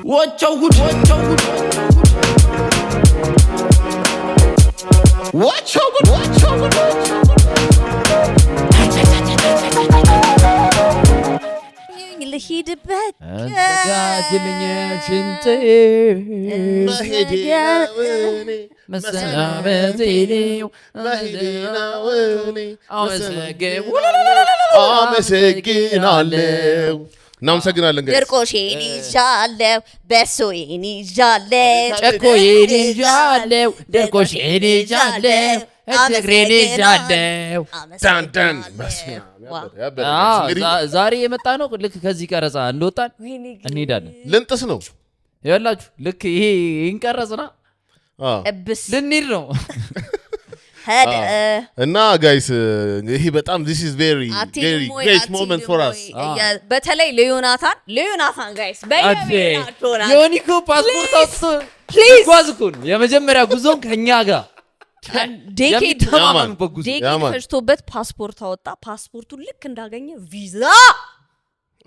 Watch out good. ልሂድበት ጋድልኝ ሽንቴ መሄዴናውኔ መሰናበቴኔው አመሰግናለሁ። እናመሰግናለን። ድርቆሼን ይዣለሁ፣ በሶዬን ይዣለሁ፣ ጨኮዬን ይዣለሁ፣ ድርቆሼን ይዣለሁ፣ እግሬን ይዣለሁ። ዳንዳን ዛሬ የመጣ ነው። ልክ ከዚህ ቀረጻ እንደወጣን እንሄዳለን። ልንጥስ ነው ያላችሁ። ልክ ይሄ ይንቀረጽና እብስ ልንሄድ ነው እና ጋይስ ይሄ በጣም this is very great moment for us። በተለይ ለዮናታን ጋይስ ዮኒኮ ፓስፖርት አውጥቶ ጓዝ እኮ ነው የመጀመሪያ ጉዞን ከኛ ጋር ዴኬድ ፈጅቶበት ፓስፖርት አወጣ። ፓስፖርቱን ልክ እንዳገኘ ቪዛ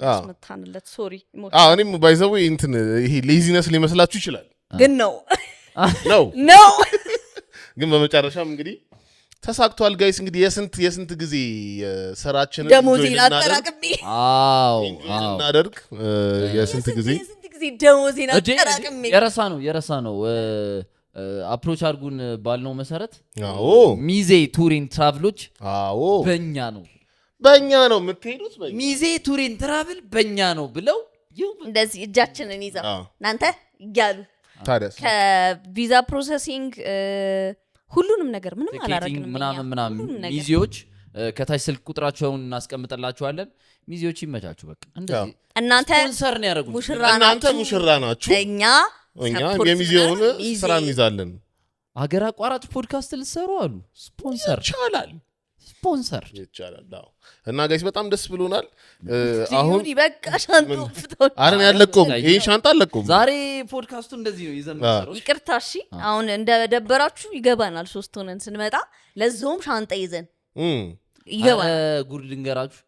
አስመታንለት። ሶሪ እኔም ባይዘው እንትን ይሄ ሌዚነስ ሊመስላችሁ ይችላል፣ ግን ነው ግን በመጨረሻም እንግዲህ ተሳክቷል ጋይስ። እንግዲህ የስንት ጊዜ ስራችንን ደሞዜን አጠራቅሜ እናደርግ የስንት ጊዜ ደሞዜን አጠራቅሜ የረሳ ነው አፕሮች አድርጉን ባልነው መሰረት ሚዜ ቱሪን ትራቭሎች በእኛ ነው የምትሄዱት። ሚዜ ቱሪን ትራቭል በእኛ ነው ብለው እንደዚህ እጃችንን ይዘው እናንተ እያሉ ታዲያስ ከቪዛ ፕሮሰሲንግ ሁሉንም ነገር ምንም አላረግንም ምናምን ሚዜዎች ከታች ስልክ ቁጥራቸውን እናስቀምጥላችኋለን። ሚዜዎች ይመቻችሁ። በቃ እንደዚህ እናንተ ስፖንሰር ነው ያደረጉት። ሙሽራ ናችሁ። እኛ የሚዜውን ስራ እንይዛለን። ሀገር አቋራጭ ፖድካስት ልትሰሩ አሉ። ስፖንሰር ይቻላል። እና ጋይስ በጣም ደስ ብሎናል። አሁን ይበቃ ሻንጣ ፍቶን አረን ያለቀውም ይሄን ሻንጣ አለቀውም። ዛሬ ፖድካስቱ እንደዚህ ነው ይዘን መሰረው። ይቅርታ እሺ። አሁን እንደደበራችሁ ይገባናል። 3 ሆነን ስንመጣ ለዛውም ሻንጣ ይዘን ይገባናል። ጉድ ልንገራችሁ፣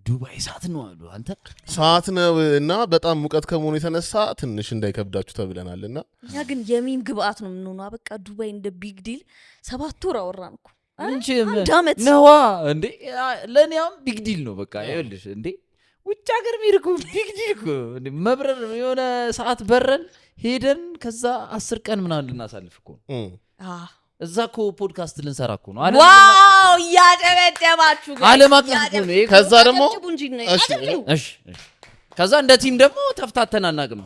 ዱባይ ሰዓት ነው አሉ። አንተ ሰዓት ነው እና በጣም ሙቀት ከመሆኑ የተነሳ ትንሽ እንዳይከብዳችሁ ተብለናልና እኛ ግን የሚም ግብአት ነው የምንሆነው። በቃ ዱባይ እንደ ቢግ ዲል 7 ወር አወራን እኮ ነዋ እንዴ። ለእኔም ቢግ ዲል ነው። በቃ ይኸውልሽ እንዴ ውጭ ሀገር ሚርኩ ቢግ ዲል እኮ እንዴ። መብረር የሆነ ሰዓት በረን ሄደን ከዛ 10 ቀን ምናምን ልናሳልፍ እኮ እዛ እኮ ፖድካስት ልንሰራ እኮ ነው። ዋው ያጨበጨባችሁ ዓለም አቀፍ እኮ ነው። ከዛ ደግሞ እሺ ከዛ እንደ ቲም ደግሞ ተፍታተን አናውቅም።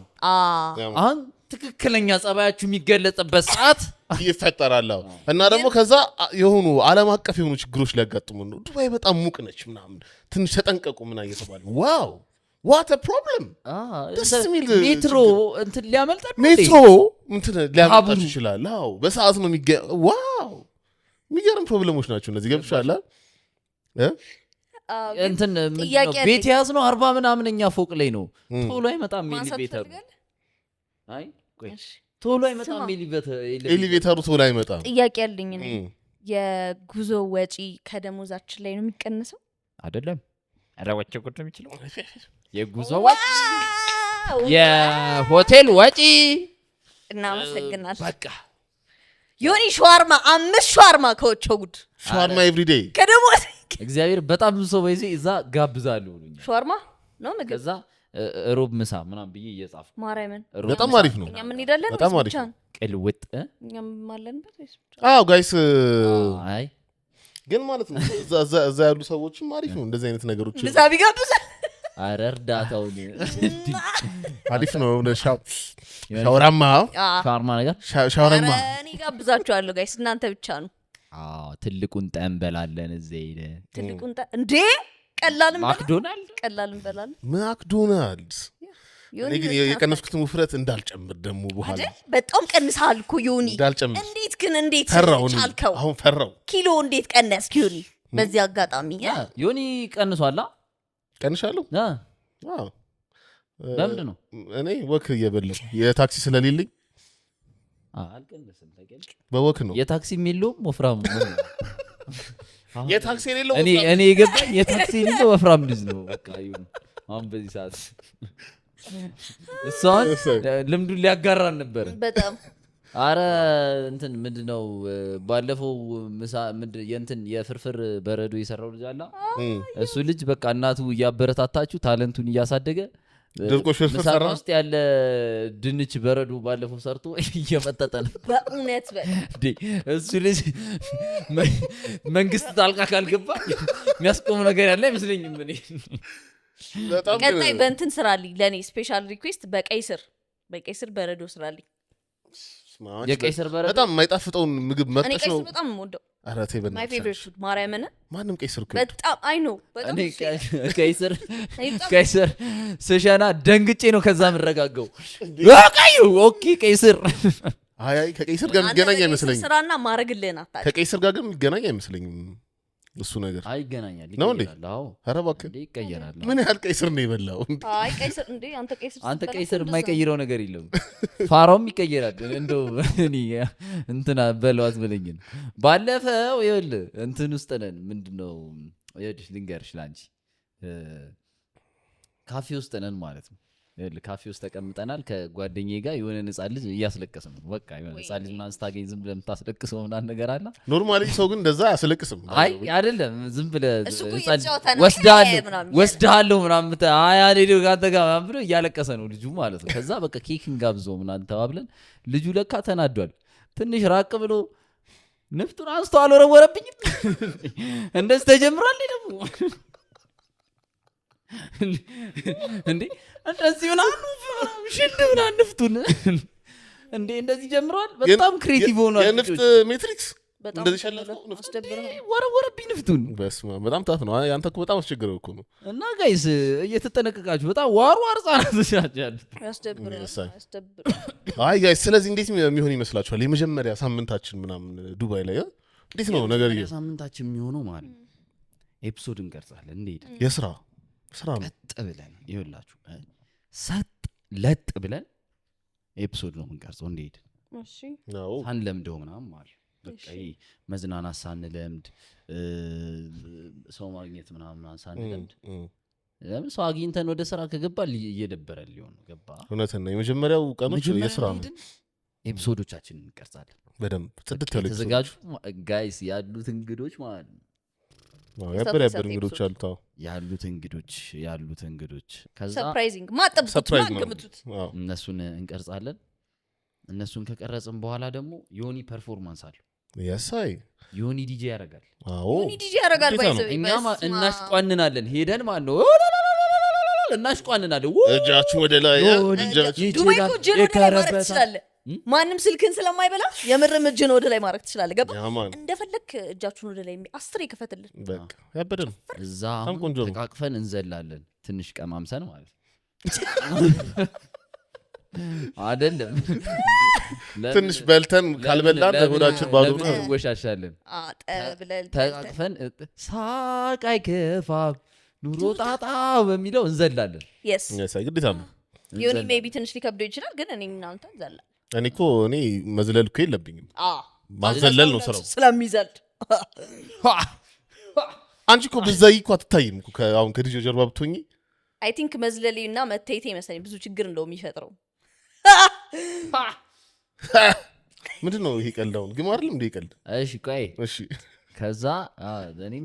አሁን ትክክለኛ ጸባያችሁ የሚገለጽበት ሰዓት ይፈጠራል። እና ደግሞ ከዛ የሆኑ ዓለም አቀፍ የሆኑ ችግሮች ሊያጋጥሙን ነው። ዱባይ በጣም ሙቅ ነች ምናምን ትንሽ ተጠንቀቁ ምናምን እየተባለ ዋው what a problem ሜትሮ እንትን ሊያመልጣችሁ ይችላል። አዎ በሰዓት ነው ዋው የሚገርም ፕሮብለሞች ናቸው እነዚህ። ገብቶሻል እንትን ቤት ያዝ ነው 40 ምናምን እኛ ፎቅ ላይ ነው። ቶሎ አይመጣም ኤሊቬተሩ። አይ ቆይ ቶሎ አይመጣም ኤሊቬተሩ ቶሎ አይመጣም። ጥያቄ ያለኝ እኔ የጉዞ ወጪ ከደሞዛችን ላይ ነው የሚቀንሰው አይደለም? አራወጭ ቁጥ ነው የሚችለው የጉዞ ወጪ የሆቴል ወጪ። እናመሰግናለን። በቃ ዮኒ ሻርማ 5 ሻርማ ከወቸው ጉድ ሻርማ ኤቭሪ ዴይ ከደሞዝ እግዚአብሔር በጣም ብዙ ሰው በዚህ እዛ ጋብዛሉ ብሎኛል። ሻርማ ነው ምግብ ከዛ ሮብ ምሳ ምናምን ብዬ እየጻፍኩ ማርያምን በጣም አሪፍ ነው። እኛም እንሄዳለን። በጣም አሪፍ ነው። ቀልውጥ እኛም ማለንበት ወይስ ጋይስ አይ ግን ማለት ነው እዛ ያሉ ሰዎችም አሪፍ ነው እንደዚህ አይነት ነገሮች ምሳ ቢጋብዙ አረ እርዳታው አሪፍ ነው። ሻወራማ ነገር ሻወራማ እኔ ጋብዛችኋለሁ ጋይስ፣ እናንተ ብቻ ነው። ትልቁን ጠንበላለን እዚህ ትልቁን እንዴ ቀላልም ማክዶናልድስ ማክዶናልድስ እኔ ግን የቀነስኩትን ውፍረት እንዳልጨምር ደግሞ በኋላ በጣም ቀንሳል እኮ ዮኒ። እንዳልጨምር እንዴት ቻልከው? አሁን ፈራው ኪሎ እንዴት ቀነስክ ዮኒ? በዚህ አጋጣሚ ዮኒ ቀንሷላ። ቀንሻለሁ። ለምንድን ነው? እኔ ወክ እየበላሁ የታክሲ ስለሌለኝ አልቀነስም። ተገልጭ በወክ ነው። የታክሲ የለውም ወፍራም ነው። የታክሲ የሌለው እኔ የገባኝ የታክሲ የሌለው ወፍራም ልጅ ነው። በቃ ይሁን። አሁን በዚህ ሰዓት እሷን ልምዱን ሊያጋራን ነበር በጣም አረ እንትን ምንድነው ባለፈው የእንትን የፍርፍር በረዶ የሰራው ልጅ አለ እሱ ልጅ በቃ እናቱ እያበረታታችሁ ታለንቱን እያሳደገ ድርቆሽ ፍርፍር ሰራ ውስጥ ያለ ድንች በረዶ ባለፈው ሰርቶ እየመጠጠ ነው በእውነት እሱ ልጅ መንግስት ጣልቃ ካልገባ የሚያስቆም ነገር ያለ አይመስለኝም እኔ ቀጣይ በእንትን ስራልኝ ለእኔ ስፔሻል ሪኩዌስት በቀይ ስር በረዶ ስራልኝ የቀይ ስር በረዶ በጣም የማይጣፍጠውን ምግብ መጥተሽ ነው በጣም የምወደው ኧረ ተይ በእናትሽ ማይ ፌቨሪት ፉድ ማርያምን ማንም ቀይ ስር እኮ በጣም አይ ኖ በጣም ቀይ ስር ስሸና ደንግጬ ነው ከዛ ምረጋገው ኦኬ ቀይ ስር አይ ከቀይ ስር ጋር የሚገናኝ አይመስለኝም ስራና ማረግልህን አታውቅም ከቀይ ስር ጋር ግን የሚገናኝ አይመስለኝም እሱ ነገር አይገናኛል ነው እንዴ አዎ ኧረ እባክህ እንዴ ይቀየራል ምን ያህል ቀይ ስር ነው የበላው አይ ቀይ ስር እንዴ አንተ ቀይ ስር የማይቀይረው ነገር የለም ፋራውም ይቀየራል እንደው እኔ እንትና በለዋት ብለኝ ባለፈው ይኸውልህ እንትን ውስጥ ነን ምንድነው ይኸውልሽ ልንገርሽ ላንቺ ካፌ ውስጥ ነን ማለት ነው ካፌ ውስጥ ተቀምጠናል ከጓደኛዬ ጋር የሆነ ህፃን ልጅ እያስለቀሰ ነው በቃ የሆነ ህፃን ልጅ ምናምን ስታገኝ ዝም ብለህ የምታስለቅሰው ምናምን ነገር አለ ኖርማሊ ሰው ግን እንደዛ አያስለቅስም አይ አይደለም ዝም ብለህ ወስደሃለሁ ምናምን አይ አልሄድም ከአንተ ጋር ምናምን ብሎ እያለቀሰ ነው ልጁ ማለት ነው ከዛ በቃ ኬክን ጋብዞ ምናምን ተባብለን ልጁ ለካ ተናዷል ትንሽ ራቅ ብሎ ንፍጡን አንስቶ አልወረወረብኝም እንደዚህ ተጀምሯል ደግሞ እንዴ እንደዚህ ምናምን ሽንድ ምናምን ንፍጡን እንዴ እንደዚህ ጀምሯል በጣም ክሬቲቭ ሆኗል የንፍጥ ሜትሪክስ እንደዚህ ሸለፈው ወረወረብኝ ንፍጡን በስመ አብ በጣም ታፍ ነው አንተ እኮ በጣም አስቸግረው እኮ ነው እና ጋይስ እየተጠነቀቃችሁ በጣም ዋርዋር ህጻናቶች ናቸው ያስደብራል አይ ጋይስ ስለዚህ እንዴት የሚሆን ይመስላችኋል የመጀመሪያ ሳምንታችን ምናምን ዱባይ ላይ እንዴት ነው ነገር ሳምንታችን የሚሆነው ማለት ኤፒሶድ እንቀርጻለን እንዴት የስራ ነው ቀጥ ብለን ይኸውላችሁ ሰጥ ለጥ ብለን ኤፒሶድ ነው የምንቀርጸው እንዴት እሺ ሳንለምደው ምናምን ማለት በቃ መዝናናት ሳንለምድ ሰው ማግኘት ምናምን ሳንለምድ ለምን ሰው አግኝተን ወደ ስራ ከገባ እየደበረ ሊሆን ነው ገባ እውነትና የመጀመሪያው ቀኖች የስራ ነው ኤፒሶዶቻችንን እንቀርጻለን በደንብ ጽድት ያለ ተዘጋጁ ጋይስ ያሉት እንግዶች ማለት ነው ያበር እንግዶች አልታው ያሉት እንግዶች ከዛ ሰርፕራይዚንግ ማጠብቁት እነሱን እንቀርጻለን እነሱን ከቀረጽን በኋላ ደግሞ ዮኒ ፐርፎርማንስ አለ ያሳይ ዮኒ ዲጄ ያረጋል ዮኒ ዲጄ ያረጋል እኛማ እናሽቋንናለን ሄደን ማለት ነው እናሽቋንናለን እጃችሁ ወደ ላይ ዱባይ እኮ ጀን ወደ ላይ ማድረግ ትችላለህ ማንም ስልክን ስለማይበላ የምርም እጅን ወደ ላይ ማድረግ ትችላለህ ገባ እንደፈለክ እጃችሁን ወደ ላይ 10 ይከፈትልን በቃ ያበደን እዛ ተቃቅፈን እንዘላለን ትንሽ ቀማምሰን ማለት አይደለም ትንሽ በልተን ካልበላን ለሆዳችን ባዶ ነው ወሻሻለን ተቃቅፈን ሳቃይ ከፋ ኑሮ ጣጣ በሚለው እንዘላለን yes ግዴታ ነው ዮኒ ሜቢ ትንሽ ሊከብደው ይችላል ግን እኔ እናንተ እንዘላለን እኔ መዝለል እኮ የለብኝም ማዘለል ነው ስራው ስለሚዘል አንቺ እኮ ብዛይ እኮ አትታይም እኮ አሁን ከዲጆ ጀርባ ብትሆኚ አይ ቲንክ መዝለልና መታየት መሰለኝ ብዙ ችግር እንደው የሚፈጥረው ምንድነው ይሄ ቀልዳውን ግን አይደለም እንደ ይቀልድ እሺ ቆይ እሺ ከዛ እኔም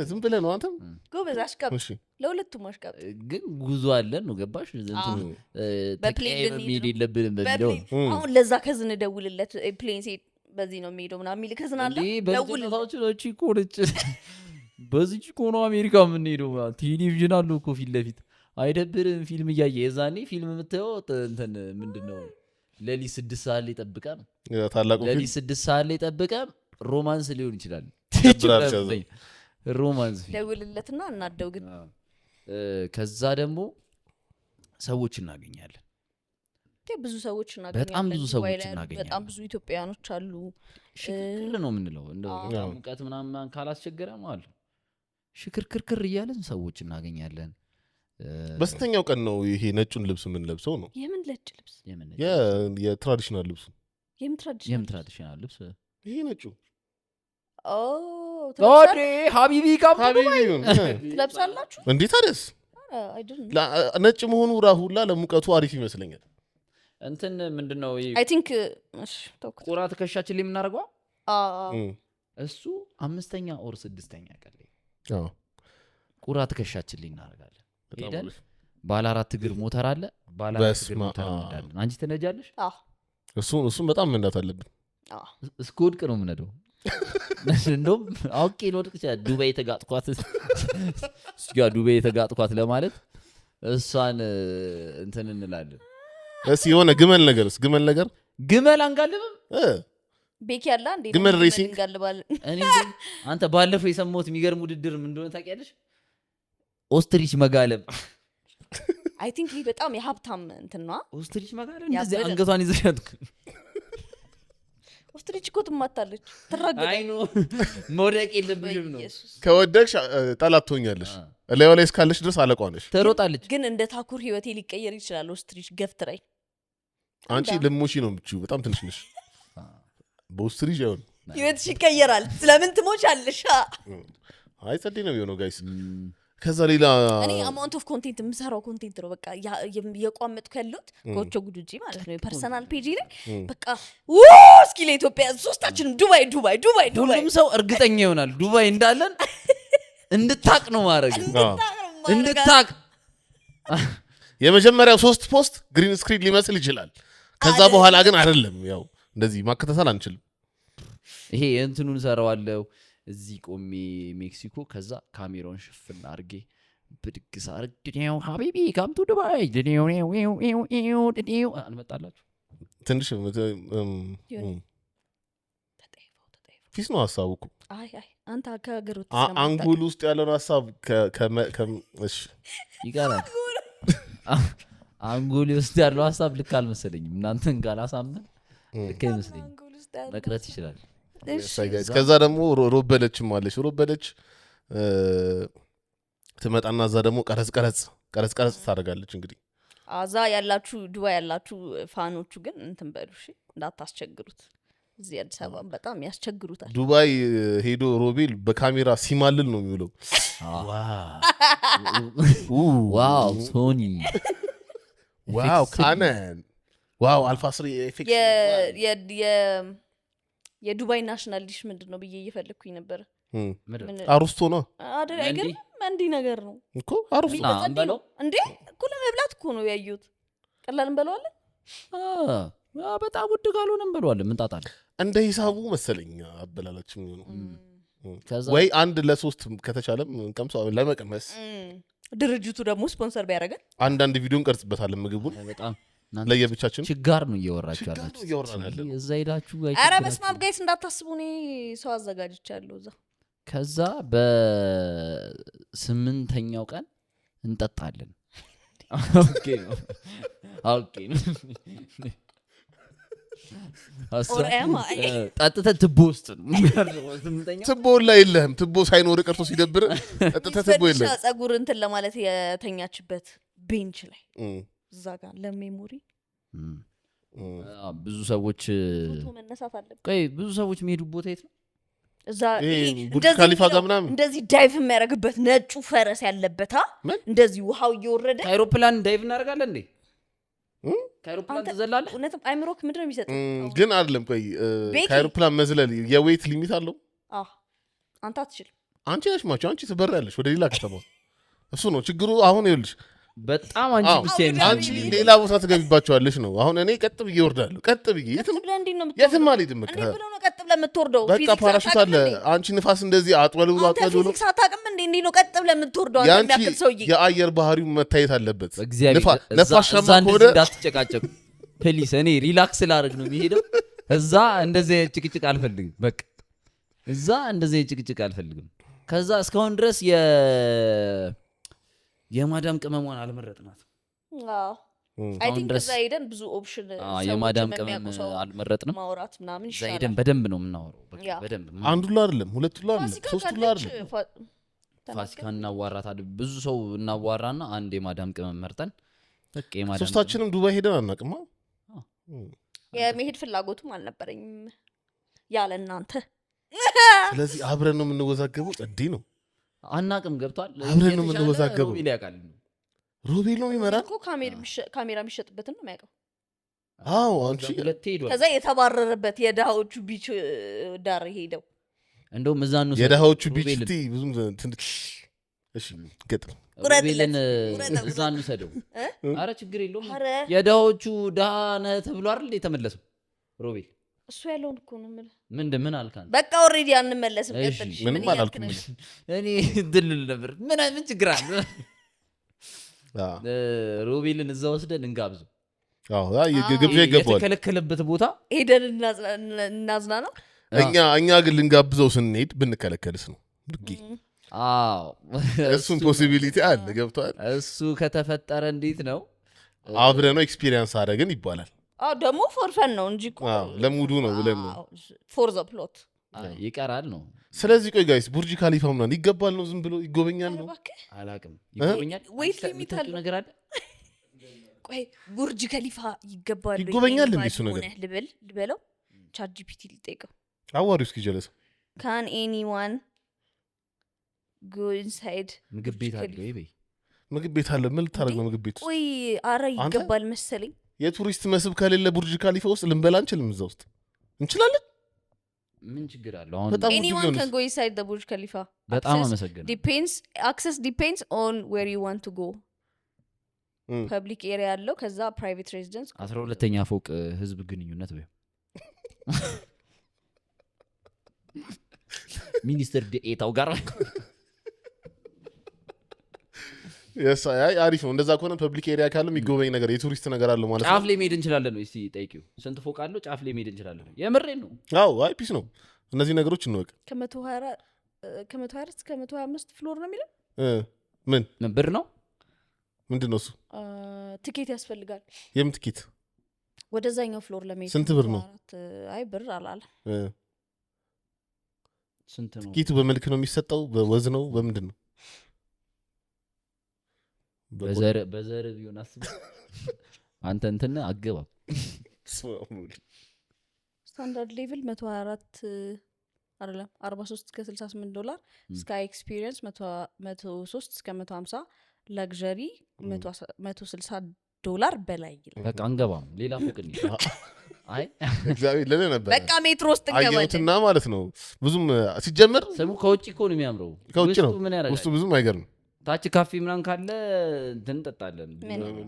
ዝም ብለህ ነው አንተም ጎበዝ አሽቃብ ለሁለቱም አሽቃብ ግን ጉዞ አለን ነው ገባሽ በፕሌን ሄድ የለብንም በሚለው አሁን ለዛ ከዝን ደውልለት ፕሌን ሴት በዚህ ነው የሚሄደው ምናምን የሚል ከዝናለ ደውልታችን እቺ ኮርጭ በዚህ ኮኖ አሜሪካ የምንሄደው ቴሌቪዥን አለው እኮ ፊት ለፊት አይደብርም ፊልም እያየ የዛኔ ፊልም የምታየው እንትን ምንድነው ለሊ 6 ሰዓት ላይ ጠብቀን ታላቁ ፊልም ለሊ 6 ሰዓት ላይ ጠብቀን ሮማንስ ሊሆን ይችላል ሮማንስ ደውልለትና እናደው ግን ከዛ ደግሞ ሰዎች እናገኛለን ብዙ ሰዎች እናገኛለን በጣም ብዙ ሰዎች እናገኛለን በጣም ብዙ ኢትዮጵያኖች አሉ ሽክርክር ነው የምንለው እንደው ሙቀት ምናምን ካላስቸገረ ማለት ሽክርክር እያለን ሰዎች እናገኛለን በስተኛው ቀን ነው ይሄ ነጩን ልብስ ምን ለብሰው ነው የምን ነጭ ልብስ የትራዲሽናል ልብስ የምን ትራዲሽናል ልብስ ይሄ ነጩ ኦዴ ሀቢቢ ካምፑ ትለብሳላችሁ እንዴት አደስ ነጭ መሆኑ ራሁላ ለሙቀቱ አሪፍ ይመስለኛል እንትን ምንድነው አይ ቲንክ ቁራ ትከሻችን ላይ የምናደርገው እሱ 5ኛ ኦር 6ኛ ቀን ላይ ቁራ ትከሻችን ላይ እናደርጋለን ሄደን ባለ 4 እግር ሞተር አለ ባለ 4 እግር ሞተር እንዳለን አንቺ ትነጃለሽ እሱን በጣም መንዳት አለብን እስኮድቅ ነው የምነደው እንደውም አውቄ ልወድቅ ይችላል ዱባይ የተጋጥኳት ለማለት እሷን እንትን እንላለን የሆነ ግመል አንጋልብም ቤክ ያላ እንዴ ግመል ሬሲንግ እንጋልባል እኔ አንተ ባለፈው የሰማሁት የሚገርም ውድድር ምን እንደሆነ ታውቂያለሽ ኦስትሪች መጋለብ አይ ቲንክ ይሄ በጣም የሀብታም እንትን ነው ኦስትሪች መጋለብ እንደዚህ አንገቷን ይዘሻት ኦስትሪች እኮ ትማታለች ትራገጣለች አይ ኖ መውደቅ የለብሽም ነው ከወደቅሽ ጠላት ትሆኛለሽ ለያው ላይ እስካለሽ ድረስ አለቋ ነሽ ትሮጣለች ግን እንደ ታኩር ህይወቴ ሊቀየር ይችላል ኦስትሪች ገፍትራይ አንቺ ልሞሺ ነው የምትችይው በጣም ትንሽ ነሽ በኦስትሪች ያው ህይወትሽ ይቀየራል ስለምን ትሞቻለሽ አይ ጸዴ ነው የሚሆነው ጋይስ ከዛ ሌላ እኔ አማውንት ኦፍ ኮንቴንት የምሰራው ኮንቴንት ነው በቃ የቋመጥኩ ያሉት ኮቾ ጉዱጂ ማለት ነው ፐርሰናል ፔጅ ላይ በቃ እስኪ ለኢትዮጵያ ሶስታችንም ዱባይ ሁሉም ሰው እርግጠኛ ይሆናል ዱባይ እንዳለን እንድታቅ ነው ማድረግ እንድታቅ የመጀመሪያው 3 ፖስት ግሪን ስክሪን ሊመስል ይችላል ከዛ በኋላ ግን አይደለም ያው እንደዚህ ማከታተል አንችልም ይሄ እንትኑን ሰራዋለው እዚህ ቆሜ ሜክሲኮ ከዛ ካሜራውን ሽፍን አርጌ ብድግስ አርግዴው ሀቢቢ ካምቱ ዱባይ አልመጣላችሁ ትንሽ ፊስ ነው ሐሳቡኩ አይ አንተ ከሀገር አንጉል ውስጥ ያለውን ሐሳብ እሺ ይጋራል አንጉል ውስጥ ያለው ሐሳብ ልክ አልመሰለኝም እናንተን ካላሳመን ልክ አይመስለኝም መቅረት ይችላል ከዛ ደግሞ ሮበለችም አለች ሮበለች ትመጣና እዛ ደግሞ ቀረጽ ታደርጋለች እንግዲህ አዛ ያላችሁ ዱባይ ያላችሁ ፋኖቹ ግን እንትን በሉ እሺ እንዳታስቸግሩት እዚህ አዲስ አበባ በጣም ያስቸግሩታል ዱባይ ሄዶ ሮቤል በካሜራ ሲማልል ነው የሚውለው ዋው ሶኒ ዋው ካነን ዋው አልፋ 3 ኤፌክት የዱባይ ናሽናል ዲሽ ምንድነው ብዬ እየፈለኩኝ ነበር አሩስቶ ነው አይደል መንዲ ነገር ነው እኮ አሩስቶ አንበለው እንዴ እኮ ለመብላት እኮ ነው ያዩት ቀላል እንበለዋለን በጣም ውድ ካልሆነ እንበለዋለን ምን ጣጣለ እንደ ሂሳቡ መሰለኝ አበላላችን ነው ወይ አንድ ለ3 ከተቻለም እንቀምሰው ለመቀመስ ድርጅቱ ደግሞ ስፖንሰር ቢያደርገን አንድ ቪዲዮ እንቀርጽበታለን ምግቡን በጣም ለየብቻችን ችጋር ነው እየወራችሁ ያላችሁ እዛ ሄዳችሁ ኧረ በስማም ጋይስ እንዳታስቡ እኔ ሰው አዘጋጅቻለሁ እዛ ከዛ በ8ኛው ቀን እንጠጣለን ኦኬ ነው ጠጥተህ ትቦ ውስጥ ነው ትቦ ላይ የለህም ትቦ ሳይኖር ቀርቶ ሲደብር ጠጥተህ ትቦ የለህም ጸጉር እንትን ለማለት የተኛችበት ቤንች ላይ እዛ ጋር ለሜሞሪ ብዙ ሰዎች ፎቶ መነሳት አለበት ቆይ ብዙ ሰዎች የሚሄዱ ቦታ የት ነው እዛ ቡርጅ ካሊፋ ጋር ምናምን እንደዚህ ዳይቭ የሚያደርግበት ነጩ ፈረስ ያለበት እንደዚህ ውሃው እየወረደ ከአይሮፕላን ዳይቭ እናደርጋለን እንዴ ከአይሮፕላን ትዘላለህ እውነትም አይምሮክ ምንድነው የሚሰጠው ግን አይደለም ቆይ ከአይሮፕላን መዝለል የዌት ሊሚት አለው አንተ አትችልም አንቺ ነሽ ማቹ አንቺ ትበራለሽ ወደ ሌላ ከተማ እሱ ነው ችግሩ አሁን ይኸውልሽ በጣም አንቺ ሌላ ቦታ ትገቢባቸዋለሽ ነው አሁን እኔ ቀጥ ብዬ እወርዳለሁ ቀጥ ብዬ የትም አልሄድም በቃ ቀጥ ብለህ የምትወርደው በቃ ፓራሹት አለ አንቺ ንፋስ እንደዚህ አጥወልው ፊዚክስ አታውቅም እንዴ ነው ቀጥ ብለህ የምትወርደው አንተ የሚያክል ሰውዬ የአየር ባህሪው መታየት አለበት ነፋሻማ ከሆነ እንዳትጨቃጨቁ ፕሊስ እኔ ሪላክስ ላደርግ ነው የሚሄደው እዛ እንደዚህ ጭቅጭቅ አልፈልግም በቃ እዛ እንደዚህ ጭቅጭቅ አልፈልግም ከዛ እስካሁን ድረስ የማዳም ቅመሟን አልመረጥናት አይ ቲንክ እዛ ሄደን ብዙ ኦፕሽን የማዳም ቅመም አልመረጥንም ማውራት ምናምን ይሻላል እዛ ሄደን በደንብ ነው የምናወራው በደንብ አንዱ ላይ አይደለም ሁለቱ ላይ አይደለም ሶስቱ ላይ አይደለም ፋሲካ እናዋራታለን ብዙ ሰው እናዋራና አንድ የማዳም ቅመም መርጠን በቃ የማዳም ሶስታችንም ዱባይ ሄደን አናውቅማ የመሄድ ፍላጎቱም አልነበረኝም ያለ እናንተ ስለዚህ አብረን ነው የምንወዛገበው ጸዴ ነው አናቅም ገብቷል አብረን ነው የምንወዛገበው ይላቃል ሮቤል ነው የሚመራን እኮ ካሜራ የሚሸጥበትን ነው የሚያውቀው አዎ አንቺ ከዛ የተባረረበት የድሃዎቹ ቢች ዳር ሄደው እንደውም እዛኑ የድሃዎቹ ቢች ብዙም እሺ ገጥል ሮቤልን እዛኑ ሰደው አረ ችግር የለውም የድሃዎቹ ድሃ ነህ ተብሎ አይደል የተመለሰው ሮቤል እሱ ያለውን እኮ ነው የምልህ ምን አልካን በቃ ኦሬዲ አንመለስም ቀጥል ምንም አላልኩም እኔ ድልል ነበር ምን ችግር አለ ሮቤልን እዛ ወስደን እንጋብዘው ግብዣ ይገባዋል የተከለከለበት ቦታ ሄደን እናዝና ነው እኛ ግን ልንጋብዘው ስንሄድ ብንከለከልስ ነው ድጊ እሱን ፖሲቢሊቲ አለ ገብቷል እሱ ከተፈጠረ እንዴት ነው አብረ ነው ኤክስፒሪየንስ አደረግን ይባላል ደግሞ ፎርፈን ነው እንጂ ለሙዱ ነው ብለን ነው ፎር ዘ ፕሎት ይቀራል ነው ስለዚህ ቆይ ጋይስ ቡርጅ ካሊፋ ምናምን ይገባል ነው ዝም ብሎ ይጎበኛል ነው አላቅም ይጎበኛል ወይስ ሊሚታል ነገር አለ ቆይ ቡርጅ ካሊፋ ይጎበኛል እንዴ እሱ ነገር ልበለው ቻት ጂፒቲ ልጠይቀው አዋሪው እስኪ ጀለሰ can anyone go inside ምግብ ቤት አለ ወይ ምግብ ቤት አለ ምን ልታረግ ነው ምግብ ቤት ቆይ አረ ይገባል መሰለኝ የቱሪስት መስህብ ከሌለ ቡርጅ ካሊፋ ውስጥ ልንበላ አንችልም እዛ ውስጥ እንችላለን ምን ችግር አለው አሁን anyone can go inside the Burj Khalifa በጣም አመሰግናለሁ access depends on where you want to go ፐብሊክ ኤሪያ ያለው ከዛ ፕራይቬት ሬዚደንስ 12ኛ ፎቅ ህዝብ ግንኙነት ወይ ሚኒስተር ዴኤታው ጋር አይ አሪፍ ነው እንደዛ ከሆነ ፐብሊክ ኤሪያ ካለ የሚጎበኝ ነገር የቱሪስት ነገር አለ ማለት ነው ጫፍ ላይ መሄድ እንችላለን ነው እስቲ ጠይቂው ስንት ፎቅ አለው ጫፍ ላይ መሄድ እንችላለን የምሬን ነው አዎ አይ ፒስ ነው እነዚህ ነገሮች እንወቅ ከ124 እስከ 125 ፍሎር ነው የሚለው ምን ብር ነው ምንድነው እሱ ቲኬት ያስፈልጋል የምን ቲኬት ወደዛኛው ፍሎር ለመሄድ ስንት ብር ነው አይ ብር አላለ ስንት ነው ቲኬቱ በመልክ ነው የሚሰጠው በወዝ ነው በምንድን ነው በዘር ቢሆን አስብ አንተ እንትን አገባ ስታንዳርድ ሌቭል 124 አይደለም 43 እስከ $68 ስካይ ኤክስፒሪየንስ 103 እስከ 150 ላግዠሪ $160 በላይ ይላል በቃ አንገባም ሌላ ፎቅ እንዴ አይ እግዚአብሔር ለኔ ነበር በቃ ሜትሮ ውስጥ እንገባለን አየሁትና ማለት ነው ብዙም ሲጀመር ሰሙ ከውጪ እኮ ነው የሚያምረው ከውጪ ነው ውስጡ ብዙም አይገርም ታች ካፌ ምናምን ካለ እንጠጣለን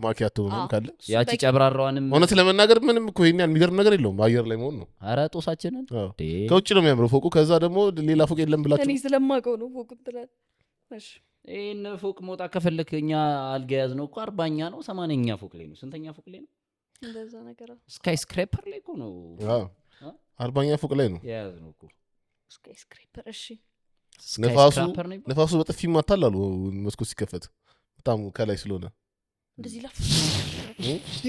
ማኪያቶ ምናምን ካለ ያቺ ጨብራራዋንም እውነት ለመናገር ምንም እኮ ይሄን የሚገርም ነገር የለውም አየር ላይ መሆን ነው ኧረ ጦሳችንን ከውጪ ነው የሚያምረው ፎቁ ከዛ ደግሞ ሌላ ፎቅ የለም ብላችሁ እኔ ስለማውቀው ነው ፎቁ ትላለህ እሺ ይሄን ፎቅ መውጣት ከፈለክ እኛ አልጋ ያዝነው እኮ 40ኛ ነው 80ኛ ፎቅ ላይ ነው ስንተኛ ፎቅ ላይ ነው እንደዛ ነገር ስካይ ስክራፐር ላይ እኮ ነው 40ኛ ፎቅ ላይ ነው ያዝነው እኮ ስካይ ስክራፐር እሺ ነፋሱ በጥፊ ይማታል አሉ መስኮት ሲከፈት በጣም ከላይ ስለሆነ እንደዚህ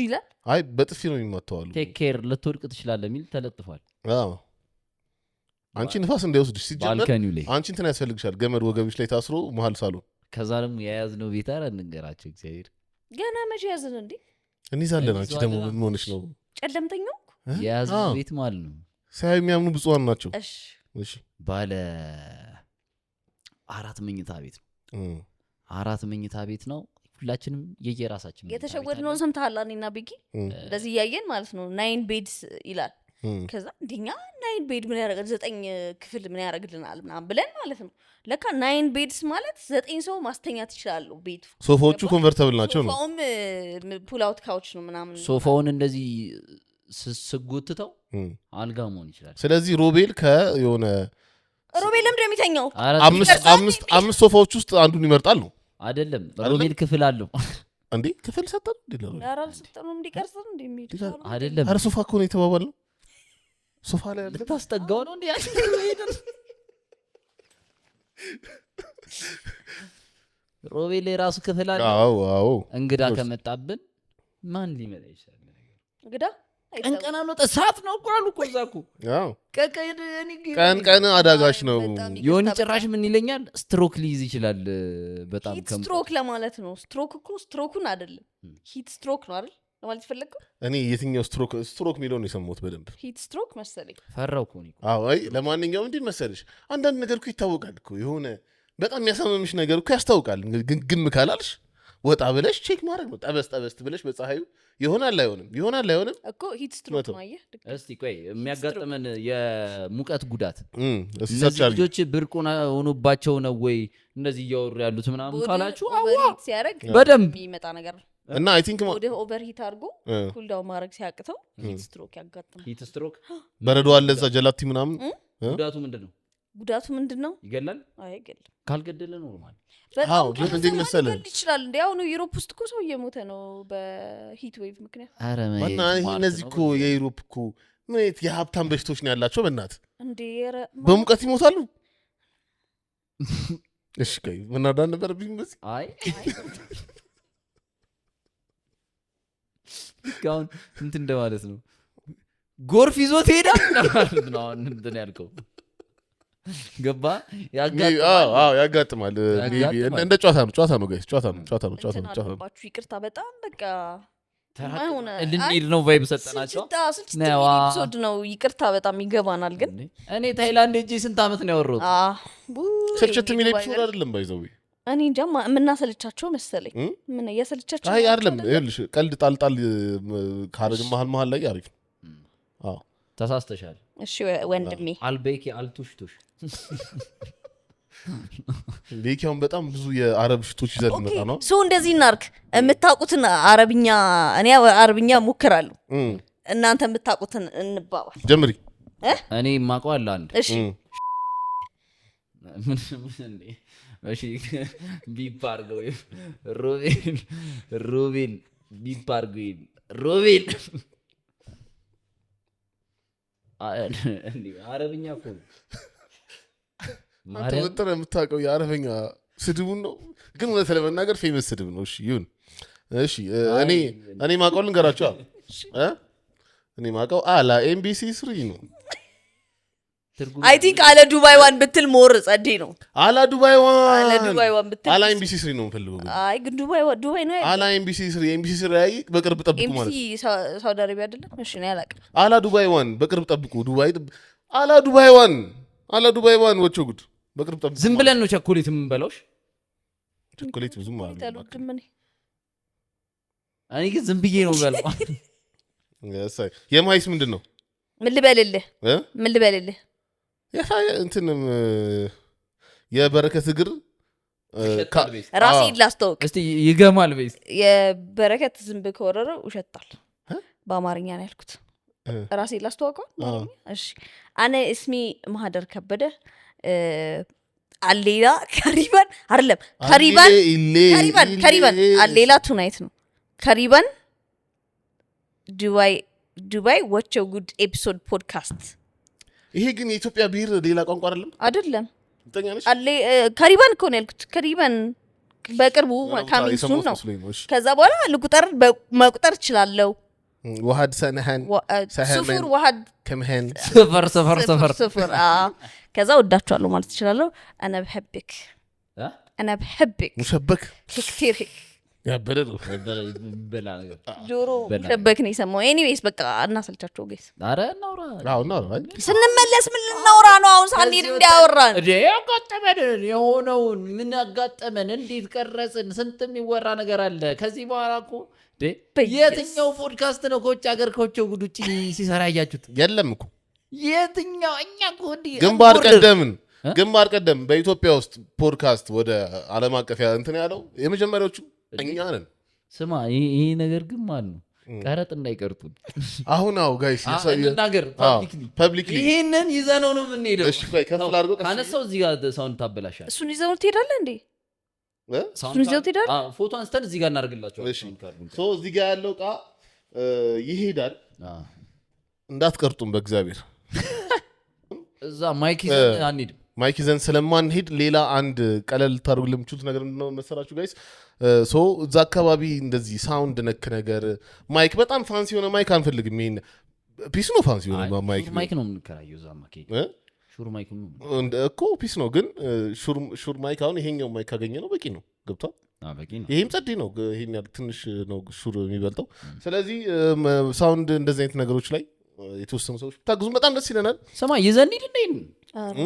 ይላል አይ በጥፊ ነው የሚማታው አሉ ቴክ ኬር ልትወድቅ ትችላለህ የሚል ተለጥፏል አዎ አንቺ ንፋስ እንዳይወስድሽ ሲጀመር አንቺ እንትን ያስፈልግሻል ገመድ ወገብሽ ላይ ታስሮ መሀል ሳሎን ከዛ ደግሞ የያዝነው ቤት አረ እንገራቸው እግዚአብሔር ገና መቼ ያዝን እንዴ እንይዛለን አንቺ ደግሞ ምን ሆነሽ ነው ጨለምተኛው የያዝነው ቤት ማለት ነው ሳይ የሚያምኑ ብፁዓን ናቸው እሺ ባለ 4 መኝታ ቤት ነው 4 መኝታ ቤት ነው ሁላችንም የየራሳችን የተሸወድነውን ሰምተሃል እኔና ቢጊ እንደዚህ ያየን ማለት ነው 9 ቤድስ ይላል ከዛ እንደኛ 9 ቤድ ምን ያረጋል 9 ክፍል ምን ያረጋልናል ምናምን ብለን ማለት ነው ለካ 9 ቤድስ ማለት 9 ሰው ማስተኛት ይችላል ቤቱ ሶፋዎቹ ኮንቨርተብል ናቸው ነው ሶፋውም ፑል አውት ካውች ነው ምናምን ሶፋውን እንደዚህ ስጉትተው አልጋ መሆን ይችላል ስለዚህ ሮቤል ከሆነ ሮቤል እንደሚተኛው 5 ሶፋዎች ውስጥ አንዱን ይመርጣል ነው አይደለም ሮቤል ክፍል አለው እንዴ ክፍል ሰጠን እንዴ ለራል ሰጠን እንዲቀርጽን እንደሚሄድ አይደለም አረ ሶፋ እኮ ነው የተባባለው ሶፋ ላይ አለ ታስጠጋው ነው እንዴ ሮቤል የራሱ ክፍል አለ አዎ እንግዳ ከመጣብን ማን ሊመጣ ይችላል እንግዳ ቀንቀና ነው ተሳት ነው እኮ አሉ እኮ እዛኩ አዎ ቀን አዳጋሽ ነው የሆነ ጭራሽ ምን ይለኛል ስትሮክ ሊይዝ ይችላል በጣም ስትሮክ ለማለት ነው ስትሮክ እኮ ስትሮኩን አይደለም ሂት ስትሮክ ነው አይደል ለማለት ፈልገው እኔ የትኛው ስትሮክ ሚለው ነው የሰማሁት በደንብ ሂት ስትሮክ መሰለኝ ፈራው እኮ ነው አዎ አይ ለማንኛውም እንዴ መሰለሽ አንዳንድ ነገር እኮ ይታወቃል እኮ የሆነ በጣም የሚያሳምምሽ ነገር እኮ ያስታውቃል ግን ካላልሽ ወጣ ብለሽ ቼክ ማድረግ ነው ጠበስ ብለሽ በፀሐዩ ይሆናል አይሆንም እኮ ሂት ስትሮክ ነው አየህ እስቲ ቆይ የሚያጋጥመን የሙቀት ጉዳት እነዚህ ልጆች ብርቅ ሆኖባቸው ነው ወይ እነዚህ እያወሩ ያሉት ምናምን ካላችሁ ኦቨርሂት ሲያደርግ በደንብ የሚመጣ ነገር ነው እና አይ ቲንክ ወደ ኦቨርሂት አድርጎ ኩል ዳውን ማድረግ ሲያቅተው ሂት ስትሮክ ያጋጥማል ሂት ስትሮክ በረዶ አለ እዛ ጀላቲ ምናምን ጉዳቱ ምንድነው ይገላል አይገል ካልገደለ ኖርማል አው ግን እንዴት መሰለ ይችላል እንዴ አሁን ዩሮፕ ውስጥ እኮ ሰው እየሞተ ነው በሂት ዌቭ ምክንያት አረ ማና እነዚህ እኮ የዩሮፕ እኮ ምን የሀብታም በሽቶች ነው ያላቸው በእናት እንዴ በሙቀት ይሞታሉ እሺ ከይ ምን አዳን ነበር ቢምስ አይ ጋውን እንትን እንደማለት ነው ጎርፍ ይዞት ሄዳል ማለት ነው እንትን ያልከው ገባ ያጋጥማል እንደ ጨዋታ ነው ጋይስ ጨዋታ ነው ይቅርታ በጣም በቃ ልንሄድ ነው ቫይብ ሰጠናቸው ነው ኤፒሶድ ነው ይቅርታ በጣም ይገባናል ግን እኔ ታይላንድ ሄጄ ስንት አመት ነው ያወራሁት ስልችት የሚል ኤፒሶድ አይደለም ባይዘው እኔ እንጃ የምናሰልቻቸው መሰለኝ ምን ያሰልቻቸው አይ አይደለም ይኸውልሽ ቀልድ ጣልጣል ካረግ መሀል ላይ አሪፍ አዎ ተሳስተሻል እሺ ወንድሜ አልቤኪ አልቱሽቱሽ ቤኪያውን በጣም ብዙ የአረብ ሽቶች ይዘል መጣ ነው ሶ እንደዚህ እናርክ የምታውቁትን አረብኛ እኔ አረብኛ ሞክራለሁ እናንተ የምታውቁትን እንባባል ጀምሪ እኔ ማውቀው አለ አንድ እሺ ምን እንዴ እሺ ቢፓርገው ሮቤል ቢፓርገው ሮቤል እንዴ አረብኛ እኮ ማረም የምታውቀው የአረብኛ ስድቡን ነው ግን ወደ ለመናገር ፌመስ ስድብ ነው እሺ ይሁን እሺ እኔ ማውቀው ልንገራችሁ እኔ ማውቀው አላ ኤምቢሲ 3 ነው አይ ቲንክ አለ ዱባይ ዋን ብትል ሞር ጸዴ ነው አላ ዱባይ ዋን ብትል አላ ኤምቢሲ 3 ነው ፈልገው አይ ግን ዱባይ ነው አላ ኤምቢሲ 3 ላይ በቅርብ ጠብቁ ማለት ኤምቢሲ ሳውዲ አረቢያ አይደለም እሺ ነው ያላቀ አላ ዱባይ ዋን በቅርብ ጠብቁ ዱባይ አላ ዱባይ ዋን ወቾ ጉድ በቅርብ ጠብቁ ዝም ብለን ነው ቸኮሌት የምንበላውሽ ቸኮሌት ብዙም ማለት እኔ ግን ዝም ብዬ ነው በላው ያሳይ የማይስ ምንድነው ምን ልበልልህ እንትንም የበረከት እግር ራሴ ላስተዋውቅ እስቲ ይገማል በይስ የበረከት ዝንብ ከወረረው ውሸታል በአማርኛ ነው ያልኩት ራሴ ላስተዋውቀው እሺ አነ እስሚ ማህደር ከበደ አሌላ ከሪባን አይደለም ከሪባን አሌላ ቱናይት ነው ከሪባን ዱባይ ዋቸው ጉድ ኤፒሶድ ፖድካስት ይሄ ግን የኢትዮጵያ ብሔር ሌላ ቋንቋ አይደለም ከሪባን እኮ ነው ያልኩት ከሪባን በቅርቡ ካሚንሱን ነው ከዛ በኋላ ልቁጠር መቁጠር እችላለሁ ዋሃድ ሰነሃን ሱፉር ዋሃድ ከመሃን ሰፈር ከዛ ወዳችኋለሁ ማለት እችላለሁ انا بحبك مشبك كثير ያበደሉ በላ ጆሮ ሸበክ ነው የሰማው ኤኒዌይስ በቃ እናሰልቻቸው ጋይስ አረ እናውራ ስንመለስ ምን ልናውራ ነው አሁን ሳንሄድ እንዲያወራን እዴ ያጋጠመን የሆነውን ምን ያጋጠመን እንዴት ቀረጽን ስንት የሚወራ ነገር አለ ከዚህ በኋላ እኮ የትኛው ፖድካስት ነው ከውጭ ሀገር ከውጭ ጉዱጭ ሲሰራ ያያችሁት የለም እኮ የትኛው እኛ እኮ ግንባር ቀደም በኢትዮጵያ ውስጥ ፖድካስት ወደ ዓለም አቀፍ እንትን ያለው የመጀመሪያዎቹ እኛ ነን ስማ ይሄ ነገር ግን ማን ነው ቀረጥ እንዳይቀርጡን አሁን ጋይስ ነገር ፐብሊክሊ ይሄንን ይዘነው ነው የምንሄደው እሺ ከፍል አድርጎ ካነሳው እዚህ ጋር ሳውንድ ታበላሻል እሱን ይዘው ትሄዳለህ እንዴ እሱን ይዘው ትሄዳለህ ፎቶ አንስተን እዚህ ጋር እናደርግላቸው እሺ ሶ እዚህ ጋር ያለው ዕቃ ይሄዳል እንዳትቀርጡም በእግዚአብሔር እዛ ማይክ ይዘን አንሄድም ማይክ ይዘን ስለማንሄድ ሌላ አንድ ቀለል ታርጉ ለምቹት ነገር እንደው መሰራችሁ ጋይስ ሶ እዛ አካባቢ እንደዚህ ሳውንድ ነክ ነገር ማይክ በጣም ፋንሲ የሆነ ማይክ አንፈልግም ይሄን ፒስ ነው ፋንሲ የሆነ ማይክ ነው የምንከራየው እዛ ማይክ ሹር ማይክ ነው እኮ ፒስ ነው ግን ሹር ማይክ አሁን ይሄኛው ማይክ ካገኘ ነው በቂ ነው ገብቷል በቂ ነው ይሄም ጸዴ ነው ይሄን ያህል ትንሽ ነው ሹር የሚበልጠው ስለዚህ ሳውንድ እንደዚህ አይነት ነገሮች ላይ የተወሰኑ ሰዎች ታግዙ በጣም ደስ ይለናል ሰማ ይዘን እንዴ